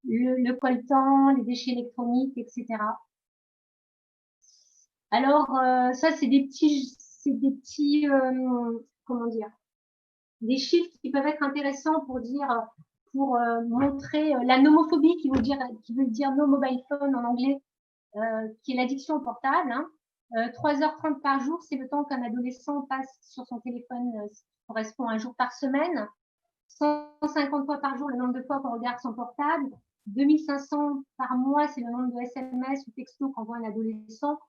[SPEAKER 3] le coltan, les déchets électroniques, etc. Alors, ça, c'est des petits, comment dire, des chiffres qui peuvent être intéressants pour dire, pour montrer la nomophobie qui veut dire no mobile phone en anglais, qui est l'addiction au portable. Hein. 3h30 par jour, c'est le temps qu'un adolescent passe sur son téléphone, qui correspond à un jour par semaine. 150 fois par jour, le nombre de fois qu'on regarde son portable. 2500 par mois, c'est le nombre de SMS ou textos qu'envoie un adolescent.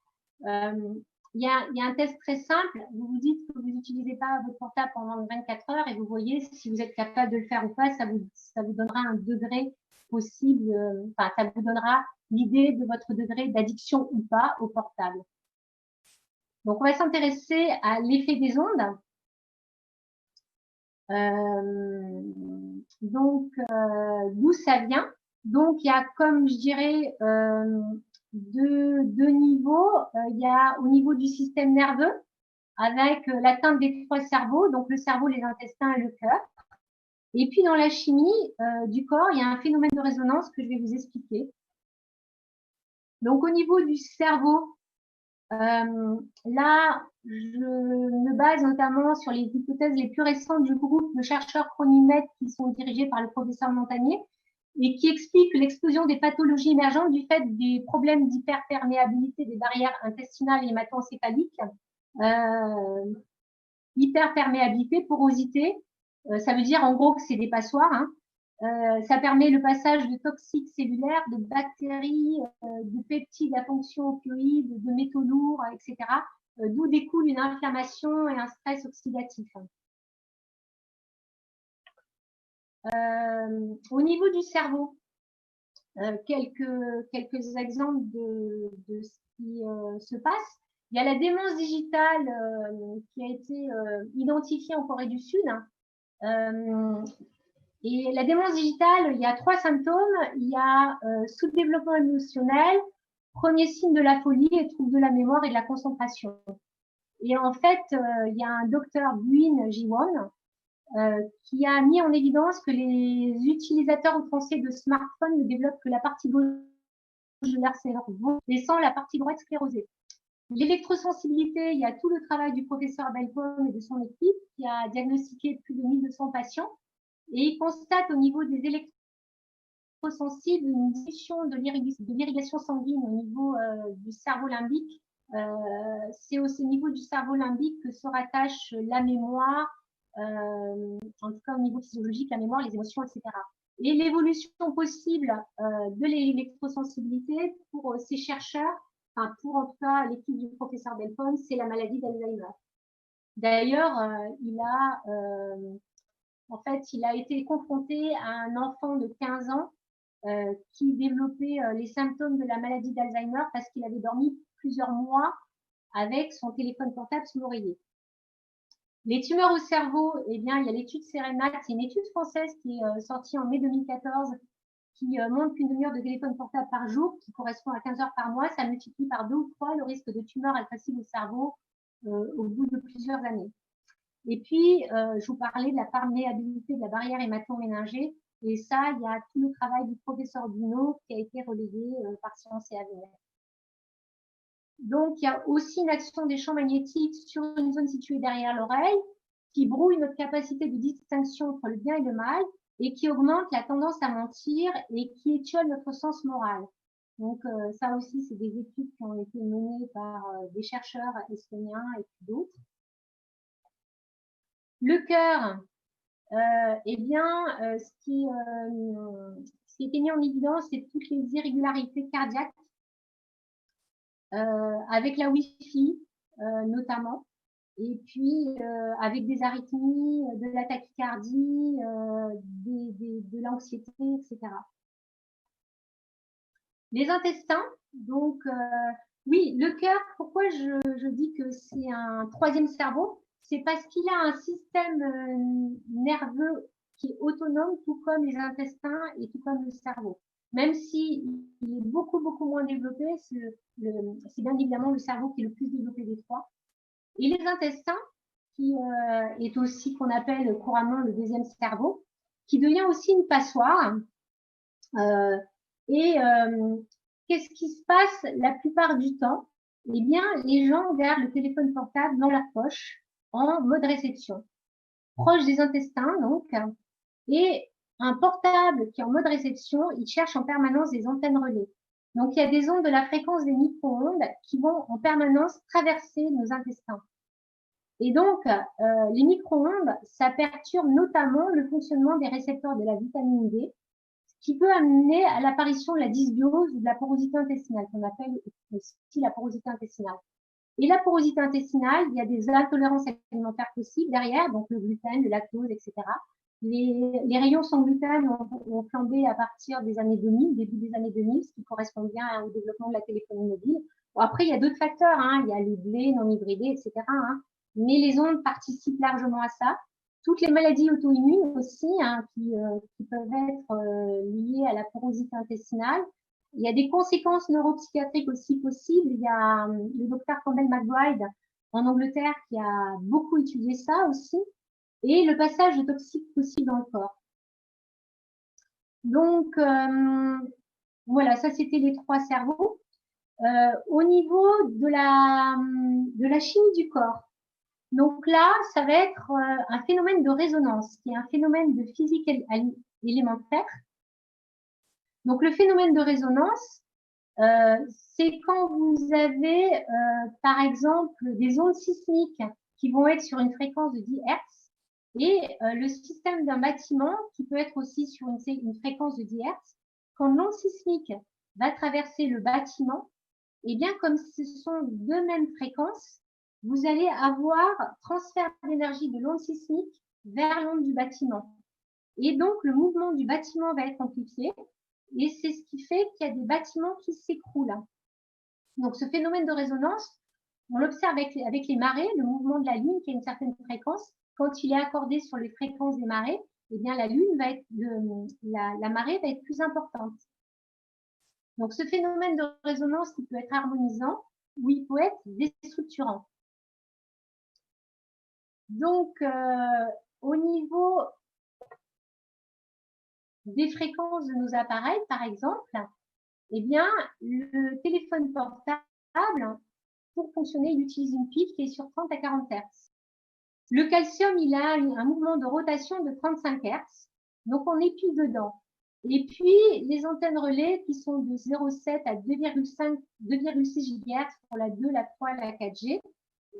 [SPEAKER 3] Il y a un test très simple. Vous vous dites que vous n'utilisez pas votre portable pendant 24 heures et vous voyez si vous êtes capable de le faire ou pas. Ça vous donnera un degré possible. Enfin, ça vous donnera l'idée de votre degré d'addiction ou pas au portable. Donc, on va s'intéresser à l'effet des ondes. Donc, d'où ça vient? Donc, il y a, comme je dirais, deux niveaux. Il y a au niveau du système nerveux, avec l'atteinte des 3 cerveaux, donc le cerveau, les intestins et le cœur. Et puis, dans la chimie du corps, il y a un phénomène de résonance que je vais vous expliquer. Donc, au niveau du cerveau, là, je me base notamment sur les hypothèses les plus récentes du groupe de chercheurs Chronimètre qui sont dirigés par le professeur Montagnier et qui expliquent l'explosion des pathologies émergentes du fait des problèmes d'hyperperméabilité des barrières intestinales et hémato-encéphaliques. Hyperperméabilité, porosité, ça veut dire en gros que c'est des passoires. Hein. Ça permet le passage de toxiques cellulaires, de bactéries, de peptides à fonction opioïde, de métaux lourds, etc. D'où découle une inflammation et un stress oxydatif. Au niveau du cerveau, quelques exemples de ce qui se passe. Il y a la démence digitale qui a été identifiée en Corée du Sud. Et la démence digitale, il y a 3 symptômes. Il y a sous-développement émotionnel, premier signe de la folie et trouble de la mémoire et de la concentration. Et en fait, il y a un docteur Buin Ji-won qui a mis en évidence que les utilisateurs outranciers de smartphones ne développent que la partie gauche de leur cerveau, laissant la partie droite sclérosée. L'électrosensibilité, il y a tout le travail du professeur Belpom et de son équipe qui a diagnostiqué plus de 1200 patients. Et il constate au niveau des électrosensibles une diminution de l'irrigation sanguine au niveau du cerveau limbique. C'est au niveau du cerveau limbique que se rattache la mémoire, en tout cas au niveau physiologique, la mémoire, les émotions, etc. Et l'évolution possible de l'électrosensibilité pour ces chercheurs, enfin pour en tout cas l'équipe du professeur Belpom, c'est la maladie d'Alzheimer. D'ailleurs, il a été confronté à un enfant de 15 ans qui développait les symptômes de la maladie d'Alzheimer parce qu'il avait dormi plusieurs mois avec son téléphone portable sous l'oreiller. Les tumeurs au cerveau, eh bien, il y a l'étude Serenat, c'est une étude française qui est sortie en mai 2014, qui montre qu'une demi-heure de téléphone portable par jour, qui correspond à 15 heures par mois, ça multiplie par 2 ou 3 le risque de tumeur agressive au cerveau au bout de plusieurs années. Et puis, je vous parlais de la perméabilité de la barrière hémato-méningée, et ça, il y a tout le travail du professeur Duno qui a été relayé par Sciences et Avenir. Donc, il y a aussi une action des champs magnétiques sur une zone située derrière l'oreille qui brouille notre capacité de distinction entre le bien et le mal et qui augmente la tendance à mentir et qui étiole notre sens moral. Donc, ça aussi, c'est des études qui ont été menées par des chercheurs estoniens et d'autres. Le cœur, eh bien, ce qui était mis en évidence, c'est toutes les irrégularités cardiaques avec la Wi-Fi notamment, et puis avec des arythmies, de la tachycardie, de l'anxiété, etc. Les intestins, donc oui, le cœur, pourquoi je dis que c'est un troisième cerveau? C'est parce qu'il a un système nerveux qui est autonome, tout comme les intestins et tout comme le cerveau. Même si il est beaucoup moins développé, c'est bien évidemment le cerveau qui est le plus développé des trois. Et les intestins, qui est aussi qu'on appelle couramment le deuxième cerveau, qui devient aussi une passoire. Qu'est-ce qui se passe la plupart du temps? Eh bien, les gens gardent le téléphone portable dans leur poche en mode réception, proche des intestins donc. Et un portable qui est en mode réception, il cherche en permanence des antennes relais. Donc, il y a des ondes de la fréquence des micro-ondes qui vont en permanence traverser nos intestins. Et donc, les micro-ondes, ça perturbe notamment le fonctionnement des récepteurs de la vitamine D, qui peut amener à l'apparition de la dysbiose ou de la porosité intestinale, qu'on appelle aussi la porosité intestinale. Et la porosité intestinale, il y a des intolérances alimentaires possibles derrière, donc le gluten, le lactose, etc. Les rayons sans gluten ont flambé à partir des années 2000, début des années 2000, ce qui correspond bien au développement de la téléphonie mobile. Bon, après, il y a d'autres facteurs, hein, il y a les blés non hybridés, etc. Hein, mais les ondes participent largement à ça. Toutes les maladies auto-immunes aussi, hein, qui peuvent être liées à la porosité intestinale. Il y a des conséquences neuropsychiatriques aussi possibles. Il y a le docteur Campbell McBride en Angleterre qui a beaucoup étudié ça aussi. Et le passage de toxiques possible dans le corps. Donc, voilà, ça c'était les trois cerveaux. Au niveau de la chimie du corps, donc là, ça va être un phénomène de résonance, qui est un phénomène de physique élémentaire. Donc, le phénomène de résonance, c'est quand vous avez, par exemple, des ondes sismiques qui vont être sur une fréquence de 10 Hz et le système d'un bâtiment qui peut être aussi sur une fréquence de 10 Hz. Quand l'onde sismique va traverser le bâtiment, et bien comme ce sont deux mêmes fréquences, vous allez avoir transfert d'énergie de l'onde sismique vers l'onde du bâtiment. Et donc, le mouvement du bâtiment va être amplifié. Et c'est ce qui fait qu'il y a des bâtiments qui s'écroulent. Donc, ce phénomène de résonance, on l'observe avec les marées, le mouvement de la Lune qui a une certaine fréquence. Quand il est accordé sur les fréquences des marées, eh bien, la marée va être plus importante. Donc, ce phénomène de résonance qui peut être harmonisant ou il peut être déstructurant. Donc, au niveau des fréquences de nos appareils, par exemple, eh bien, le téléphone portable, pour fonctionner, il utilise une pile qui est sur 30 à 40 Hz. Le calcium, il a un mouvement de rotation de 35 Hz, donc on est pile dedans. Et puis, les antennes relais qui sont de 0,7 à 2,5, 2,6 GHz pour la 2, la 3, la 4G,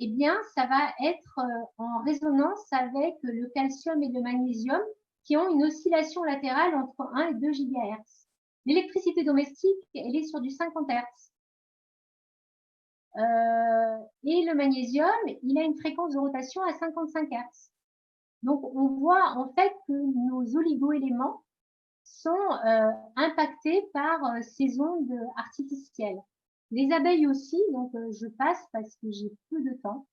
[SPEAKER 3] eh bien, ça va être en résonance avec le calcium et le magnésium qui ont une oscillation latérale entre 1 et 2 GHz. L'électricité domestique, elle est sur du 50 Hz. Et le magnésium, il a une fréquence de rotation à 55 Hz. Donc, on voit en fait que nos oligo-éléments sont impactés par ces ondes artificielles. Les abeilles aussi, donc je passe parce que j'ai peu de temps.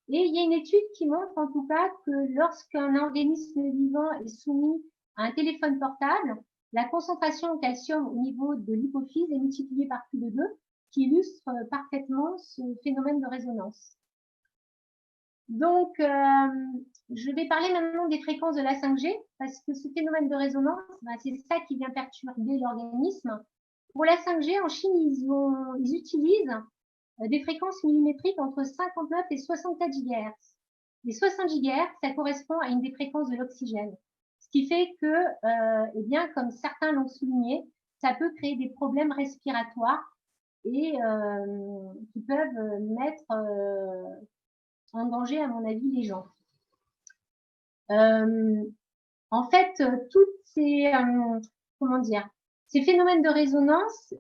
[SPEAKER 3] Et il y a une étude qui montre en tout cas que lorsqu'un organisme vivant est soumis à un téléphone portable, la concentration en calcium au niveau de l'hypophyse est multipliée par plus de 2, qui illustre parfaitement ce phénomène de résonance. Donc, je vais parler maintenant des fréquences de la 5G, parce que ce phénomène de résonance, c'est ça qui vient perturber l'organisme. Pour la 5G, en Chine, ils utilisent des fréquences millimétriques entre 59 et 64 GHz. Les 60 GHz, ça correspond à une des fréquences de l'oxygène. Ce qui fait que, eh bien, comme certains l'ont souligné, ça peut créer des problèmes respiratoires et qui peuvent mettre en danger, à mon avis, les gens. En fait, toutes ces, comment dire, ces phénomènes de résonance,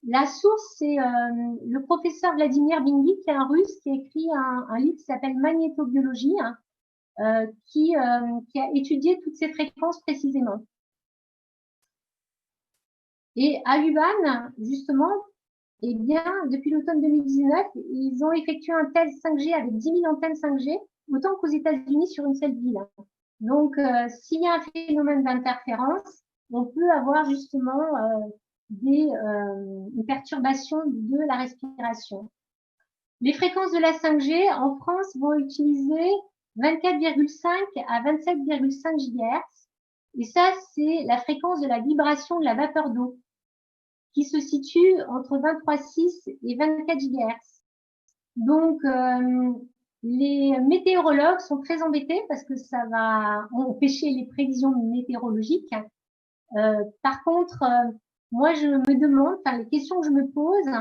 [SPEAKER 3] la source, c'est le professeur Vladimir Bingui, qui est un russe, qui a écrit un livre qui s'appelle Magnétobiologie, qui a étudié toutes ces fréquences précisément. Et à Wuhan, justement, eh bien, depuis l'automne 2019, ils ont effectué un test 5G avec 10 000 antennes 5G, autant qu'aux États-Unis sur une seule ville. Donc, s'il y a un phénomène d'interférence, on peut avoir justement une perturbation de la respiration. Les fréquences de la 5G en France vont utiliser 24,5 à 27,5 GHz. Et ça, c'est la fréquence de la vibration de la vapeur d'eau, qui se situe entre 23,6 et 24 GHz. Donc, les météorologues sont très embêtés parce que ça va empêcher les prévisions météorologiques. Par contre, moi, je me demande, les questions que je me pose,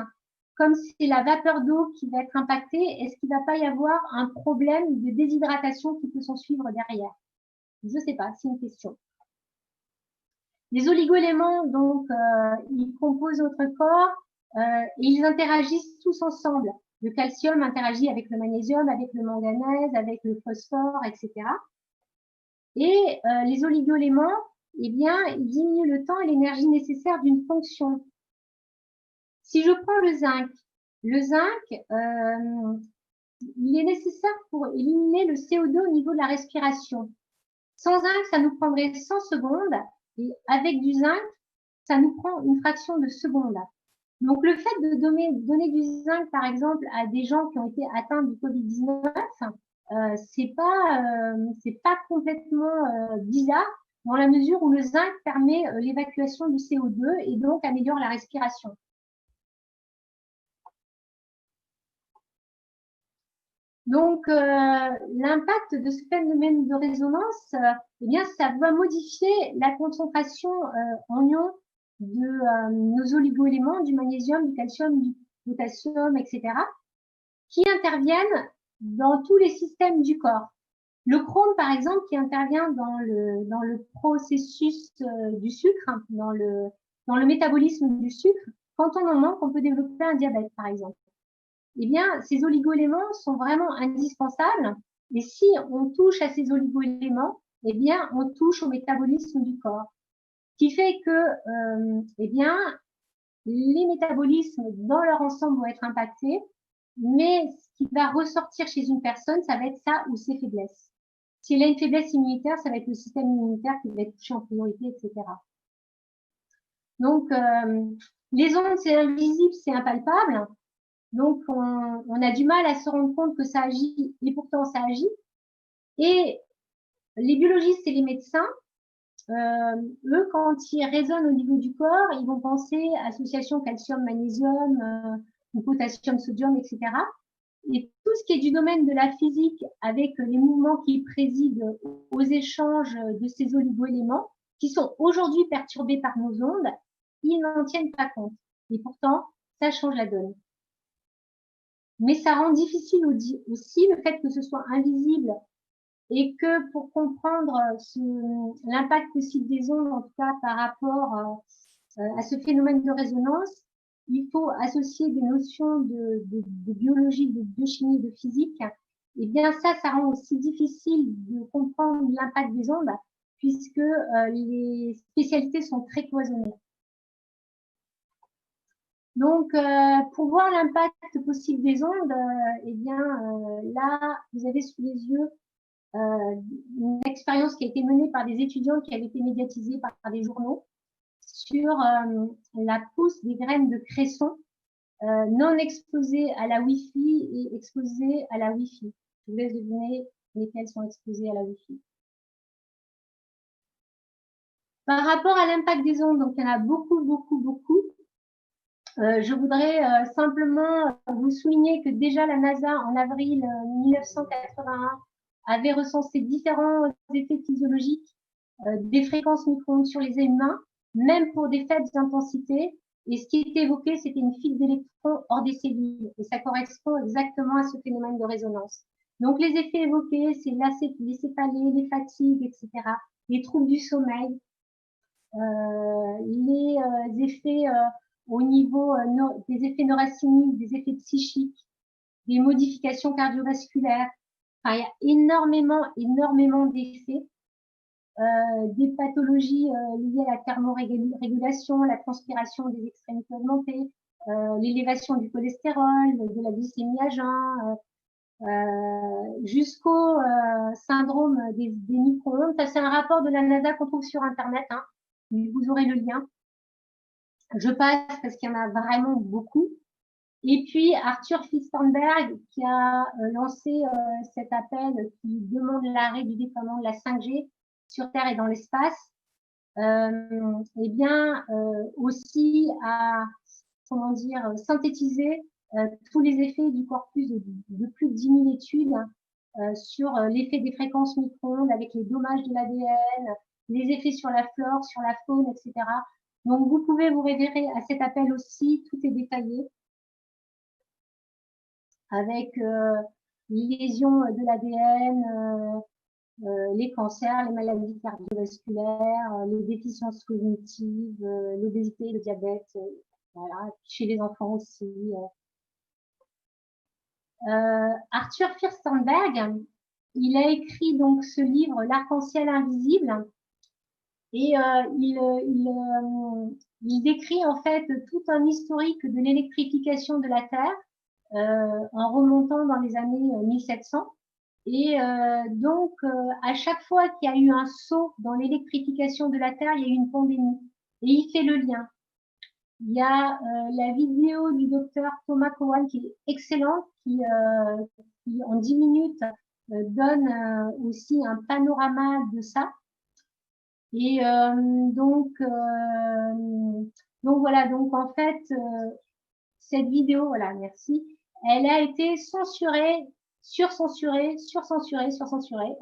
[SPEAKER 3] comme c'est la vapeur d'eau qui va être impactée, est-ce qu'il ne va pas y avoir un problème de déshydratation qui peut s'en suivre derrière? Je ne sais pas, c'est une question. Les oligoéléments, donc, ils composent notre corps et ils interagissent tous ensemble. Le calcium interagit avec le magnésium, avec le manganèse, avec le phosphore, etc. Et les oligoéléments, eh bien, ils diminuent le temps et l'énergie nécessaire d'une fonction. Si je prends le zinc, il est nécessaire pour éliminer le CO2 au niveau de la respiration. Sans zinc, ça nous prendrait 100 secondes. Et avec du zinc, ça nous prend une fraction de seconde. Donc, le fait de donner du zinc, par exemple, à des gens qui ont été atteints du Covid-19, c'est pas complètement bizarre dans la mesure où le zinc permet l'évacuation du CO2 et donc améliore la respiration. Donc, l'impact de ce phénomène de résonance, eh bien, ça va modifier la concentration en ions de nos oligoéléments, du magnésium, du calcium, du potassium, etc., qui interviennent dans tous les systèmes du corps. Le chrome, par exemple, qui intervient dans le processus du sucre, dans le métabolisme du sucre, quand on en manque, on peut développer un diabète, par exemple. Eh bien, ces oligoéléments sont vraiment indispensables. Et si on touche à ces oligoéléments, eh bien, on touche au métabolisme du corps. Ce qui fait que, eh bien, les métabolismes dans leur ensemble vont être impactés, mais ce qui va ressortir chez une personne, ça va être ça ou ses faiblesses. Si elle a une faiblesse immunitaire, ça va être le système immunitaire qui va être touché en priorité, etc. Donc, les ondes, c'est invisible, c'est impalpable. Donc, on a du mal à se rendre compte que ça agit, et pourtant ça agit. Et les biologistes et les médecins, eux, quand ils raisonnent au niveau du corps, ils vont penser association calcium-magnésium, ou potassium-sodium, etc. Et tout ce qui est du domaine de la physique, avec les mouvements qui président aux échanges de ces oligoéléments, qui sont aujourd'hui perturbés par nos ondes, ils n'en tiennent pas compte. Et pourtant, ça change la donne. Mais ça rend difficile aussi le fait que ce soit invisible et que pour comprendre l'impact possible des ondes, en tout cas par rapport à ce phénomène de résonance, il faut associer des notions de biologie, de biochimie, de physique. Et bien ça rend aussi difficile de comprendre l'impact des ondes, puisque les spécialités sont très cloisonnées. Donc, pour voir l'impact possible des ondes, eh bien, là, vous avez sous les yeux une expérience qui a été menée par des étudiants qui avaient été médiatisés par des journaux sur la pousse des graines de cresson non exposées à la Wi-Fi et exposées à la Wi-Fi. Je vous laisse deviner lesquelles sont exposées à la Wi-Fi. Par rapport à l'impact des ondes, donc il y en a beaucoup, beaucoup, beaucoup. Je voudrais simplement vous souligner que déjà la NASA, en avril 1981, avait recensé différents effets physiologiques des fréquences micro-ondes sur les humains, même pour des faibles intensités. Et ce qui était évoqué, c'était une fuite d'électrons hors des cellules. Et ça correspond exactement à ce phénomène de résonance. Donc les effets évoqués, c'est les céphalées, les fatigues, etc., les troubles du sommeil, les effets au niveau des effets neurasthéniques, des effets psychiques, des modifications cardiovasculaires. Enfin, il y a énormément d'effets. Des pathologies liées à la thermorégulation, la transpiration des extrémités augmentées, l'élévation du cholestérol, de la glycémie à jeun, jusqu'au syndrome des micro-ondes. Ça, c'est un rapport de la NASA qu'on trouve sur Internet. Hein. Vous aurez le lien. Je passe parce qu'il y en a vraiment beaucoup. Et puis, Arthur Firstenberg qui a lancé cet appel qui demande l'arrêt du déploiement de la 5G sur Terre et dans l'espace, eh bien, aussi à, comment dire, synthétiser tous les effets du corpus de plus de 10 000 études sur l'effet des fréquences micro-ondes avec les dommages de l'ADN, les effets sur la flore, sur la faune, etc. Donc, vous pouvez vous référer à cet appel aussi, tout est détaillé, avec les lésions de l'ADN, les cancers, les maladies cardiovasculaires, les déficiences cognitives, l'obésité, le diabète, voilà, chez les enfants aussi. Arthur Firstenberg, il a écrit donc ce livre, L'arc-en-ciel invisible, et il décrit en fait tout un historique de l'électrification de la Terre en remontant dans les années 1700. Et donc, à chaque fois qu'il y a eu un saut dans l'électrification de la Terre, il y a eu une pandémie. Et il fait le lien. Il y a la vidéo du docteur Thomas Cowan qui est excellente, qui en 10 minutes donne aussi un panorama de ça. Et donc voilà, donc en fait, cette vidéo, voilà, merci, elle a été censurée, surcensurée.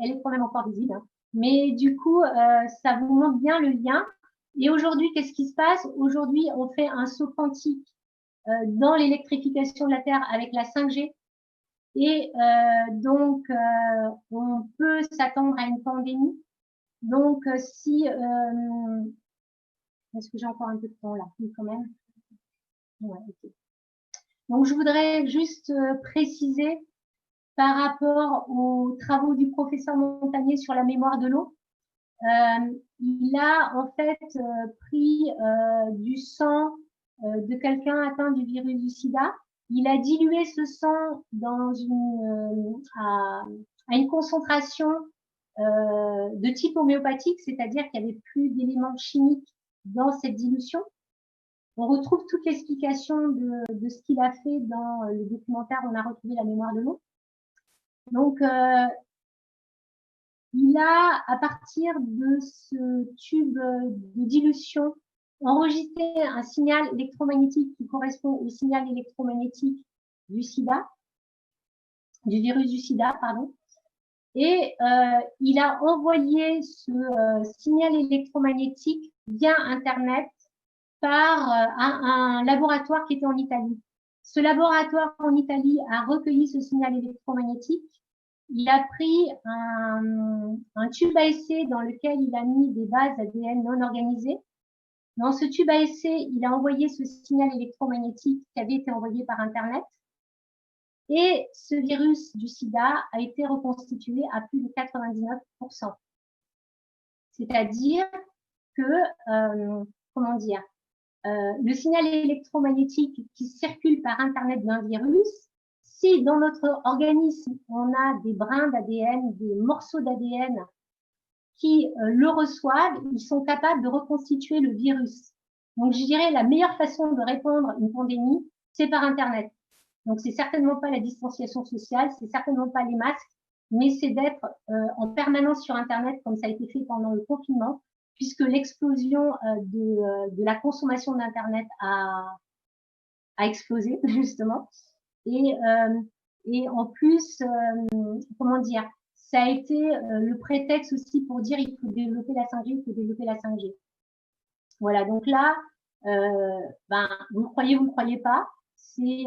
[SPEAKER 3] Elle est quand même encore visible, hein. Mais du coup, ça vous montre bien le lien. Et aujourd'hui, qu'est-ce qui se passe? Aujourd'hui, on fait un saut quantique dans l'électrification de la Terre avec la 5G. Et donc, on peut s'attendre à une pandémie. Donc, si... est-ce que j'ai encore un peu de temps là? Oui, quand même. Ouais, okay. Donc, je voudrais juste préciser par rapport aux travaux du professeur Montagnier sur la mémoire de l'eau. Il a en fait pris du sang de quelqu'un atteint du virus du sida. Il a dilué ce sang dans à une concentration de type homéopathique, c'est-à-dire qu'il n'y avait plus d'éléments chimiques dans cette dilution. On retrouve toute l'explication de ce qu'il a fait dans le documentaire On a retrouvé la mémoire de l'eau. Donc, il a, à partir de ce tube de dilution, enregistré un signal électromagnétique qui correspond au signal électromagnétique du sida, du virus du sida, pardon. Et il a envoyé ce signal électromagnétique via Internet par un laboratoire qui était en Italie. Ce laboratoire en Italie a recueilli ce signal électromagnétique. Il a pris un tube à essai dans lequel il a mis des bases ADN non organisées. Dans ce tube à essai, il a envoyé ce signal électromagnétique qui avait été envoyé par Internet. Et ce virus du sida a été reconstitué à plus de 99%. C'est-à-dire que, comment dire, le signal électromagnétique qui circule par Internet d'un virus, si dans notre organisme, on a des brins d'ADN, des morceaux d'ADN qui le reçoivent, ils sont capables de reconstituer le virus. Donc, je dirais la meilleure façon de répondre à une pandémie, c'est par Internet. Donc, c'est certainement pas la distanciation sociale, c'est certainement pas les masques, mais c'est d'être en permanence sur Internet, comme ça a été fait pendant le confinement, puisque l'explosion de la consommation d'Internet a explosé, justement. Et en plus, comment dire, ça a été le prétexte aussi pour dire il faut développer la 5G, il faut développer la 5G. Voilà, donc là, vous me croyez pas, c'est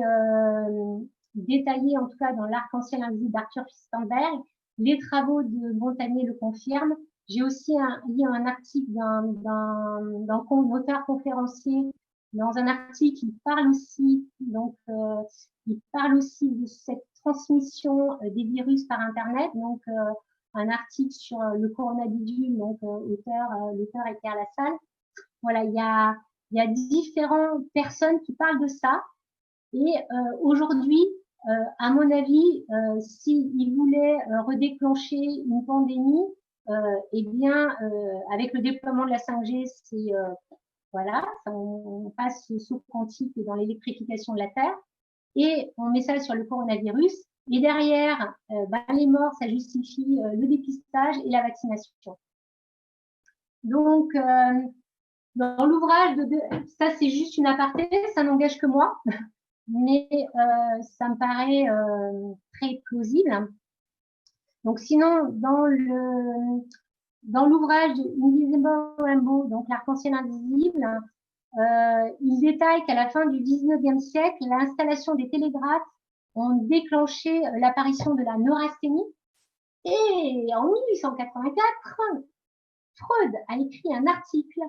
[SPEAKER 3] détaillé en tout cas dans L'Arc-en-ciel invisible d'Arthur Firstenberg. Les travaux de Montagnier le confirment. J'ai aussi lu un article d'un auteur conférencier dans un article qui parle aussi, donc il parle aussi de cette transmission des virus par Internet. Donc un article sur le coronabidule, donc l'auteur est Pierre Lassalle. Voilà, il y a différentes personnes qui parlent de ça. Et aujourd'hui, à mon avis, s'ils voulaient redéclencher une pandémie, eh bien, avec le déploiement de la 5G, c'est voilà, on passe sous quantique dans l'électrification de la Terre, et on met ça sur le coronavirus. Et derrière, les morts, ça justifie le dépistage et la vaccination. Donc, dans l'ouvrage ça c'est juste une aparté, ça n'engage que moi, mais ça me paraît très plausible. Donc sinon, dans l'ouvrage Invisible Rainbow, donc l'arc-en-ciel invisible, il détaille qu'à la fin du 19e siècle, l'installation des télégraphes ont déclenché l'apparition de la neurasthénie. Et en 1884, Freud a écrit un article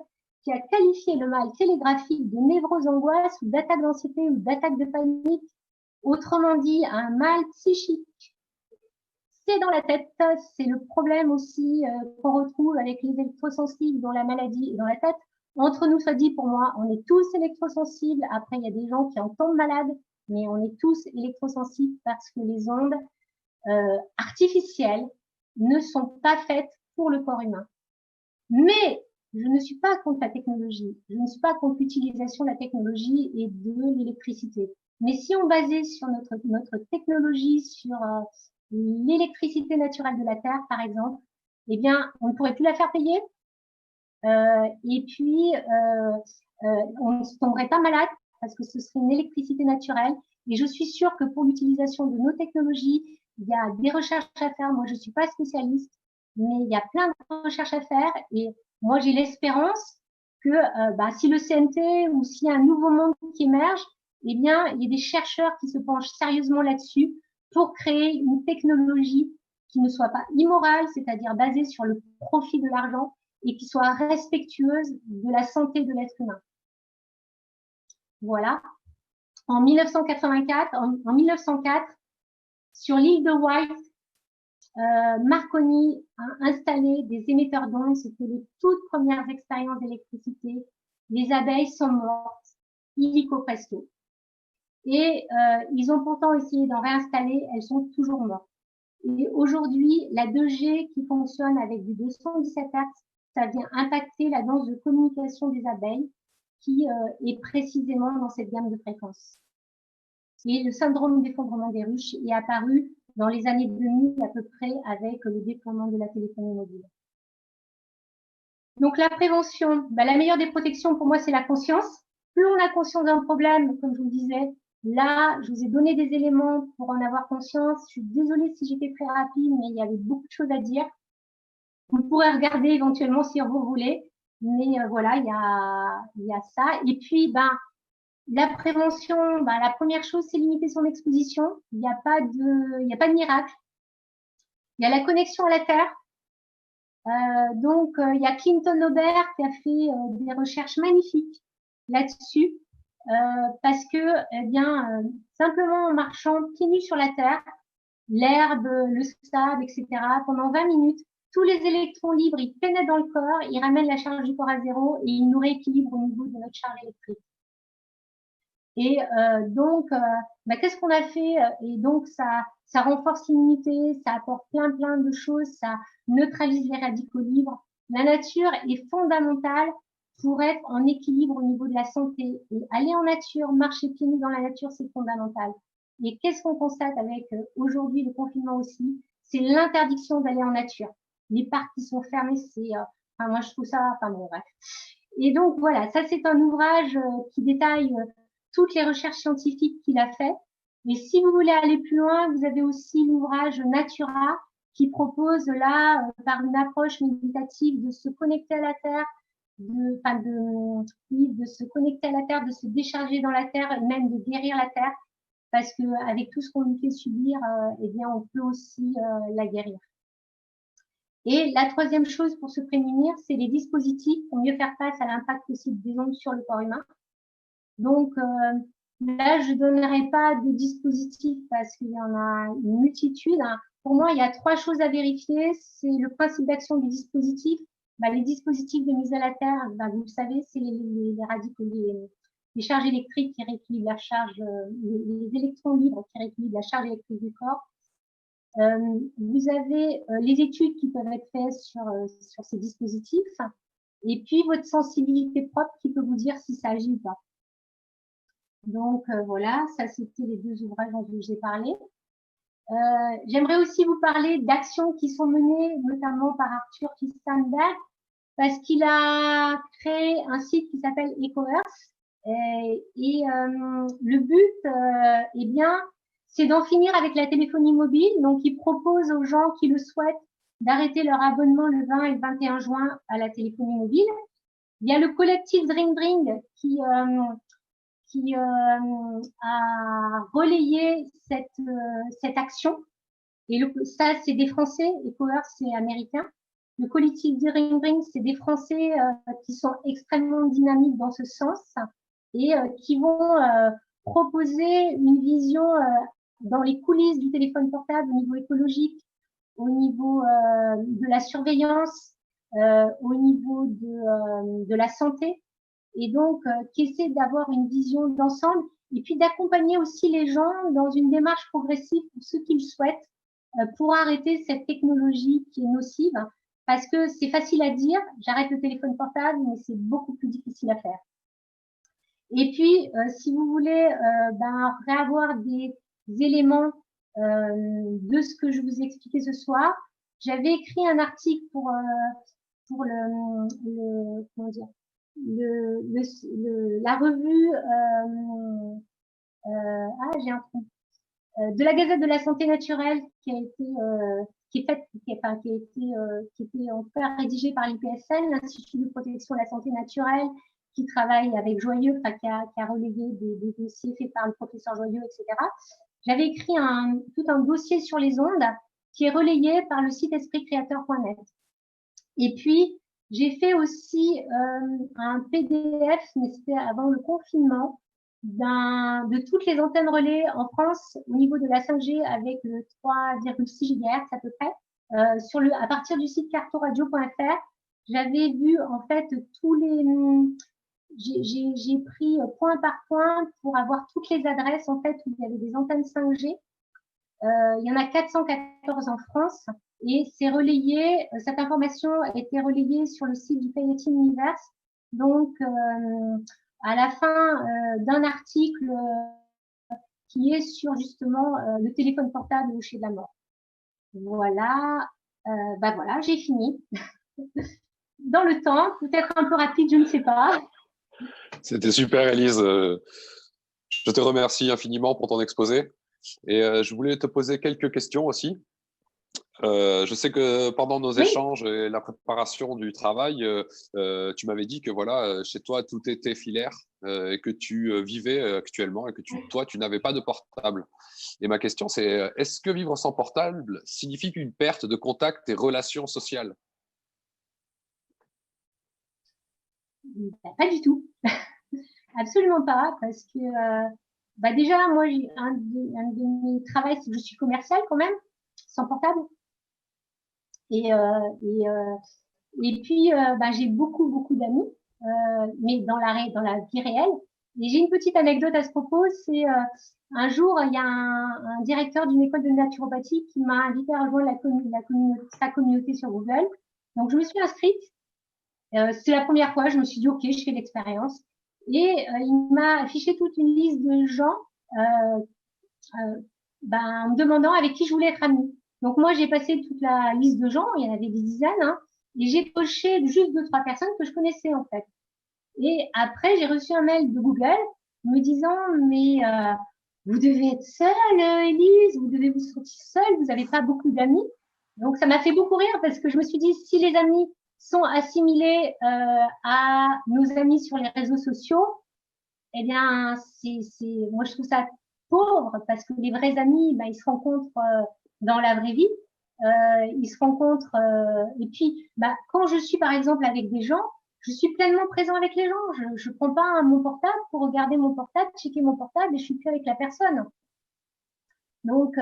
[SPEAKER 3] qui a qualifié le mal télégraphique de névrose angoisse ou d'attaque d'anxiété ou d'attaque de panique, autrement dit un mal psychique. C'est dans la tête, c'est le problème aussi qu'on retrouve avec les électrosensibles dont la maladie est dans la tête. Entre nous, soit dit, pour moi, on est tous électrosensibles. Après, il y a des gens qui en tombent malades, mais on est tous électrosensibles parce que les ondes artificielles ne sont pas faites pour le corps humain. Mais je ne suis pas contre la technologie. Je ne suis pas contre l'utilisation de la technologie et de l'électricité. Mais si on basait sur notre technologie, sur l'électricité naturelle de la Terre, par exemple, eh bien, on ne pourrait plus la faire payer. Et puis, on ne tomberait pas malade parce que ce serait une électricité naturelle. Et je suis sûre que pour l'utilisation de nos technologies, il y a des recherches à faire. Moi, je ne suis pas spécialiste, mais il y a plein de recherches à faire. Et moi, j'ai l'espérance que si le CNT ou s'il y a un nouveau monde qui émerge, eh bien, il y a des chercheurs qui se penchent sérieusement là-dessus pour créer une technologie qui ne soit pas immorale, c'est-à-dire basée sur le profit de l'argent, et qui soit respectueuse de la santé de l'être humain. Voilà. En 1904, sur l'île de White, Marconi a installé des émetteurs d'ondes. C'était les toutes premières expériences d'électricité. Les abeilles sont mortes, illico presto. Et ils ont pourtant essayé d'en réinstaller, elles sont toujours mortes. Et aujourd'hui, la 2G qui fonctionne avec du 217 Hz, ça vient impacter la danse de communication des abeilles qui est précisément dans cette gamme de fréquences. Et le syndrome d'effondrement des ruches est apparu dans les années 2000 à peu près avec le déploiement de la téléphonie mobile. Donc la prévention, la meilleure des protections pour moi c'est la conscience. Plus on a conscience d'un problème, comme je vous disais, là je vous ai donné des éléments pour en avoir conscience. Je suis désolée si j'étais très rapide, mais il y avait beaucoup de choses à dire. Vous pourrez regarder éventuellement si vous voulez, mais voilà, il y a ça. Et puis, la prévention, la première chose, c'est limiter son exposition. Il n'y a pas de miracle. Il y a la connexion à la Terre. Donc, il y a Clinton Aubert qui a fait des recherches magnifiques là-dessus, parce que, simplement en marchant pieds nus sur la Terre, l'herbe, le sable, etc., pendant 20 minutes, tous les électrons libres, ils pénètrent dans le corps, ils ramènent la charge du corps à zéro et ils nous rééquilibrent au niveau de notre charge électrique. Et donc, qu'est-ce qu'on a fait? Et donc, ça renforce l'immunité, ça apporte plein de choses, ça neutralise les radicaux libres. La nature est fondamentale pour être en équilibre au niveau de la santé. Et aller en nature, marcher pieds nus dans la nature, c'est fondamental. Et qu'est-ce qu'on constate avec aujourd'hui le confinement aussi? C'est l'interdiction d'aller en nature. Les parcs qui sont fermés, c'est, moi je trouve ça, bon bref. Et donc voilà, ça c'est un ouvrage qui détaille toutes les recherches scientifiques qu'il a fait. Mais si vous voulez aller plus loin, vous avez aussi l'ouvrage Natura qui propose là, par une approche méditative, de se connecter à la terre, de se connecter à la terre, de se décharger dans la terre et même de guérir la terre, parce que avec tout ce qu'on lui fait subir, eh bien on peut aussi la guérir. Et la troisième chose pour se prémunir, c'est les dispositifs pour mieux faire face à l'impact possible des ondes sur le corps humain. Donc là, je donnerai pas de dispositifs parce qu'il y en a une multitude. Pour moi, il y a 3 choses à vérifier. C'est le principe d'action du dispositif. Les dispositifs de mise à la terre, vous le savez, c'est les radicaux, les charges électriques qui rééquilibrent la charge, les électrons libres qui rééquilibrent la charge électrique du corps. Vous avez les études qui peuvent être faites sur ces dispositifs, et puis votre sensibilité propre qui peut vous dire si ça agit ou pas. Donc voilà, ça c'était les 2 ouvrages dont j'ai parlé. J'aimerais aussi vous parler d'actions qui sont menées notamment par Arthur Fistenberg, parce qu'il a créé un site qui s'appelle EcoEarth, et le but, eh bien, c'est d'en finir avec la téléphonie mobile. Donc, il propose aux gens qui le souhaitent d'arrêter leur abonnement le 20 et le 21 juin à la téléphonie mobile. Il y a le collectif Dring Dring qui a relayé cette action. Et ça, c'est des Français, EcoEarth, c'est américain. Le collectif Dring Dring, c'est des Français qui sont extrêmement dynamiques dans ce sens et qui vont proposer une vision dans les coulisses du téléphone portable au niveau écologique, au niveau de la surveillance, au niveau de la santé, et donc qui essaie d'avoir une vision d'ensemble et puis d'accompagner aussi les gens dans une démarche progressive pour ceux qui le souhaitent pour arrêter cette technologie qui est nocive, parce que c'est facile à dire, j'arrête le téléphone portable, mais c'est beaucoup plus difficile à faire. Et puis, si vous voulez réavoir des éléments de ce que je vous ai expliqué ce soir, j'avais écrit un article pour la revue j'ai un trou, de la Gazette de la Santé naturelle qui a été qui était en fait rédigée par l'IPSN, l'Institut de protection de la santé naturelle, qui travaille avec Joyeux, qui a relayé des dossiers faits par le professeur Joyeux, etc. J'avais écrit tout un dossier sur les ondes qui est relayé par le site espritcreateur.net. Et puis, j'ai fait aussi un PDF, mais c'était avant le confinement, de toutes les antennes relais en France au niveau de la 5G avec le 3,6 GHz à peu près. À partir du site cartoradio.fr, j'avais vu en fait tous les... J'ai pris point par point pour avoir toutes les adresses en fait où il y avait des antennes 5G. Il y en a 414 en France et c'est relayé. Cette information a été relayée sur le site du Payetting Universe. Donc, à la fin d'un article qui est sur justement le téléphone portable au chez de la mort. Voilà, voilà, j'ai fini. Dans le temps, peut-être un peu rapide, je ne sais pas.
[SPEAKER 2] C'était super, Élise. Je te remercie infiniment pour ton exposé. Et je voulais te poser quelques questions aussi. Je sais que pendant nos échanges et la préparation du travail, tu m'avais dit que voilà, chez toi, tout était filaire et que tu vivais actuellement et que toi, tu n'avais pas de portable. Et ma question, c'est est-ce que vivre sans portable signifie une perte de contact et relations sociales?
[SPEAKER 3] Pas du tout. Absolument pas, parce que déjà, moi, un de mes travaux, c'est que je suis commerciale quand même, sans portable. Et puis, j'ai beaucoup d'amis, mais dans la vie réelle. Et j'ai une petite anecdote à ce propos. C'est un jour, il y a un directeur d'une école de naturopathie qui m'a invité à rejoindre sa communauté sur Google. Donc, je me suis inscrite. C'est la première fois. Je me suis dit, OK, je fais l'expérience. Et il m'a affiché toute une liste de gens en me demandant avec qui je voulais être amie. Donc, moi, j'ai passé toute la liste de gens. Il y en avait des dizaines. Hein, et j'ai coché juste 2-3 personnes que je connaissais, en fait. Et après, j'ai reçu un mail de Google me disant, mais vous devez être seule, Élise, vous devez vous sentir seule, vous n'avez pas beaucoup d'amis. Donc, ça m'a fait beaucoup rire parce que je me suis dit, si les amis sont assimilés à nos amis sur les réseaux sociaux, eh bien, moi, je trouve ça pauvre parce que les vrais amis, ils se rencontrent dans la vraie vie. Ils se rencontrent et puis, quand je suis, par exemple, avec des gens, je suis pleinement présent avec les gens. Je prends pas mon portable pour regarder mon portable, checker mon portable et je suis plus avec la personne. Donc,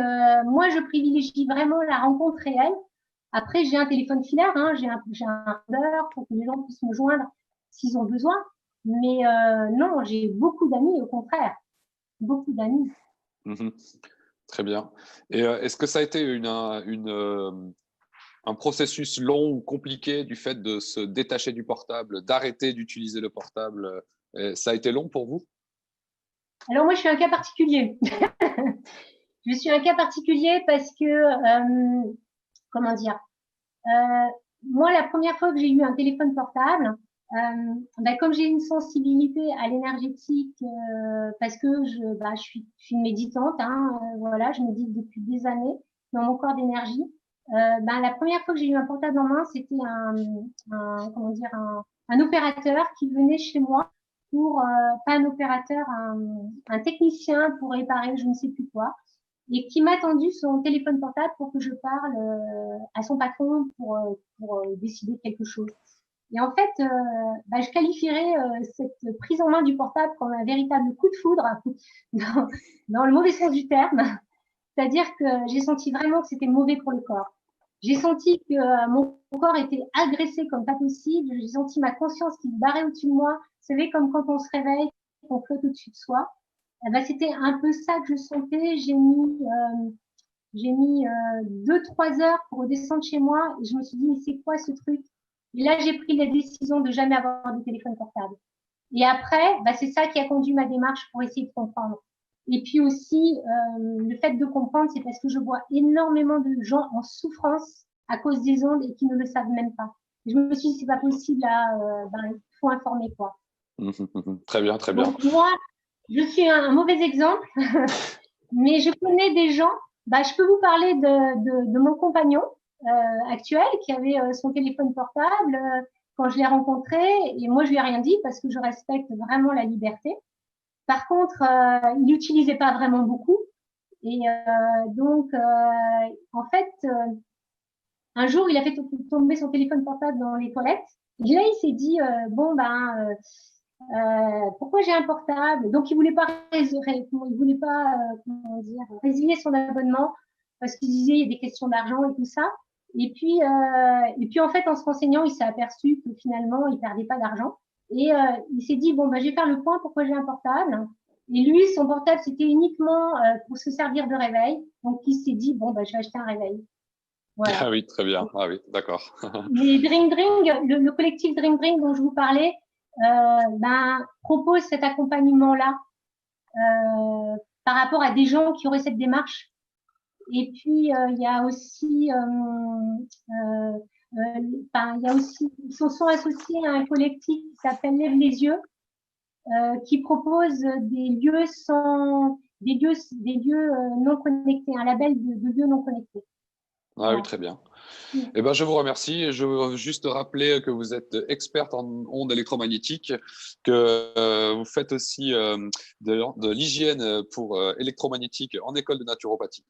[SPEAKER 3] moi, je privilégie vraiment la rencontre réelle. Après, j'ai un téléphone filaire, hein, j'ai un heure pour que les gens puissent me joindre s'ils ont besoin. Mais non, j'ai beaucoup d'amis, au contraire. Beaucoup d'amis.
[SPEAKER 2] Mmh. Très bien. Et est-ce que ça a été un processus long ou compliqué du fait de se détacher du portable, d'arrêter d'utiliser le portable? Ça a été long pour vous?
[SPEAKER 3] Alors moi, je suis un cas particulier. Je suis un cas particulier parce que, comment dire, moi, la première fois que j'ai eu un téléphone portable, comme j'ai une sensibilité à l'énergétique, parce que je suis une méditante, hein, voilà, je médite depuis des années dans mon corps d'énergie. La première fois que j'ai eu un portable en main, c'était un opérateur qui venait chez moi pour, pas un opérateur, un technicien pour réparer je ne sais plus quoi, et qui m'a tendu son téléphone portable pour que je parle à son patron pour décider quelque chose. Et en fait, je qualifierais cette prise en main du portable comme un véritable coup de foudre dans le mauvais sens du terme. C'est-à-dire que j'ai senti vraiment que c'était mauvais pour le corps. J'ai senti que mon corps était agressé comme pas possible. J'ai senti ma conscience qui se barrait au-dessus de moi. Vous savez, comme quand on se réveille, qu'on flotte au-dessus de soi. C'était un peu ça que je sentais. J'ai mis 2-3 heures pour redescendre chez moi et je me suis dit, mais c'est quoi ce truc? Et là, j'ai pris la décision de jamais avoir de téléphone portable. Et après, c'est ça qui a conduit ma démarche pour essayer de comprendre. Et puis aussi, le fait de comprendre, c'est parce que je vois énormément de gens en souffrance à cause des ondes et qui ne le savent même pas. Et je me suis dit, c'est pas possible, là, il faut informer, quoi.
[SPEAKER 2] Très bien, très bien.
[SPEAKER 3] Donc, moi, je suis un mauvais exemple, mais je connais des gens. Je peux vous parler de mon compagnon actuel qui avait son téléphone portable quand je l'ai rencontré. Et moi, je lui ai rien dit parce que je respecte vraiment la liberté. Par contre, il n'utilisait pas vraiment beaucoup. Et donc, en fait, un jour, il a fait tomber son téléphone portable dans les toilettes. Et là, il s'est dit, pourquoi j'ai un portable? Donc, il voulait pas résilier son abonnement parce qu'il disait il y a des questions d'argent et tout ça. Et puis en fait, en se renseignant, il s'est aperçu que finalement, il perdait pas d'argent. Et il s'est dit je vais faire le point pourquoi j'ai un portable. Et lui, son portable, c'était uniquement pour se servir de réveil. Donc, il s'est dit je vais acheter un réveil. Voilà.
[SPEAKER 2] Ah oui, très bien. Ah oui, d'accord.
[SPEAKER 3] Les Dream Drink, le collectif Dream Drink dont je vous parlais, propose cet accompagnement-là par rapport à des gens qui auraient cette démarche. Et puis il y a aussi, ils se sont associés à un collectif qui s'appelle Lève les yeux, qui propose des lieux non connectés, un label de lieux non connectés.
[SPEAKER 2] Ah oui, très bien. Eh ben, je vous remercie. Je veux juste rappeler que vous êtes experte en ondes électromagnétiques, que vous faites aussi de l'hygiène pour électromagnétique en école de naturopathie.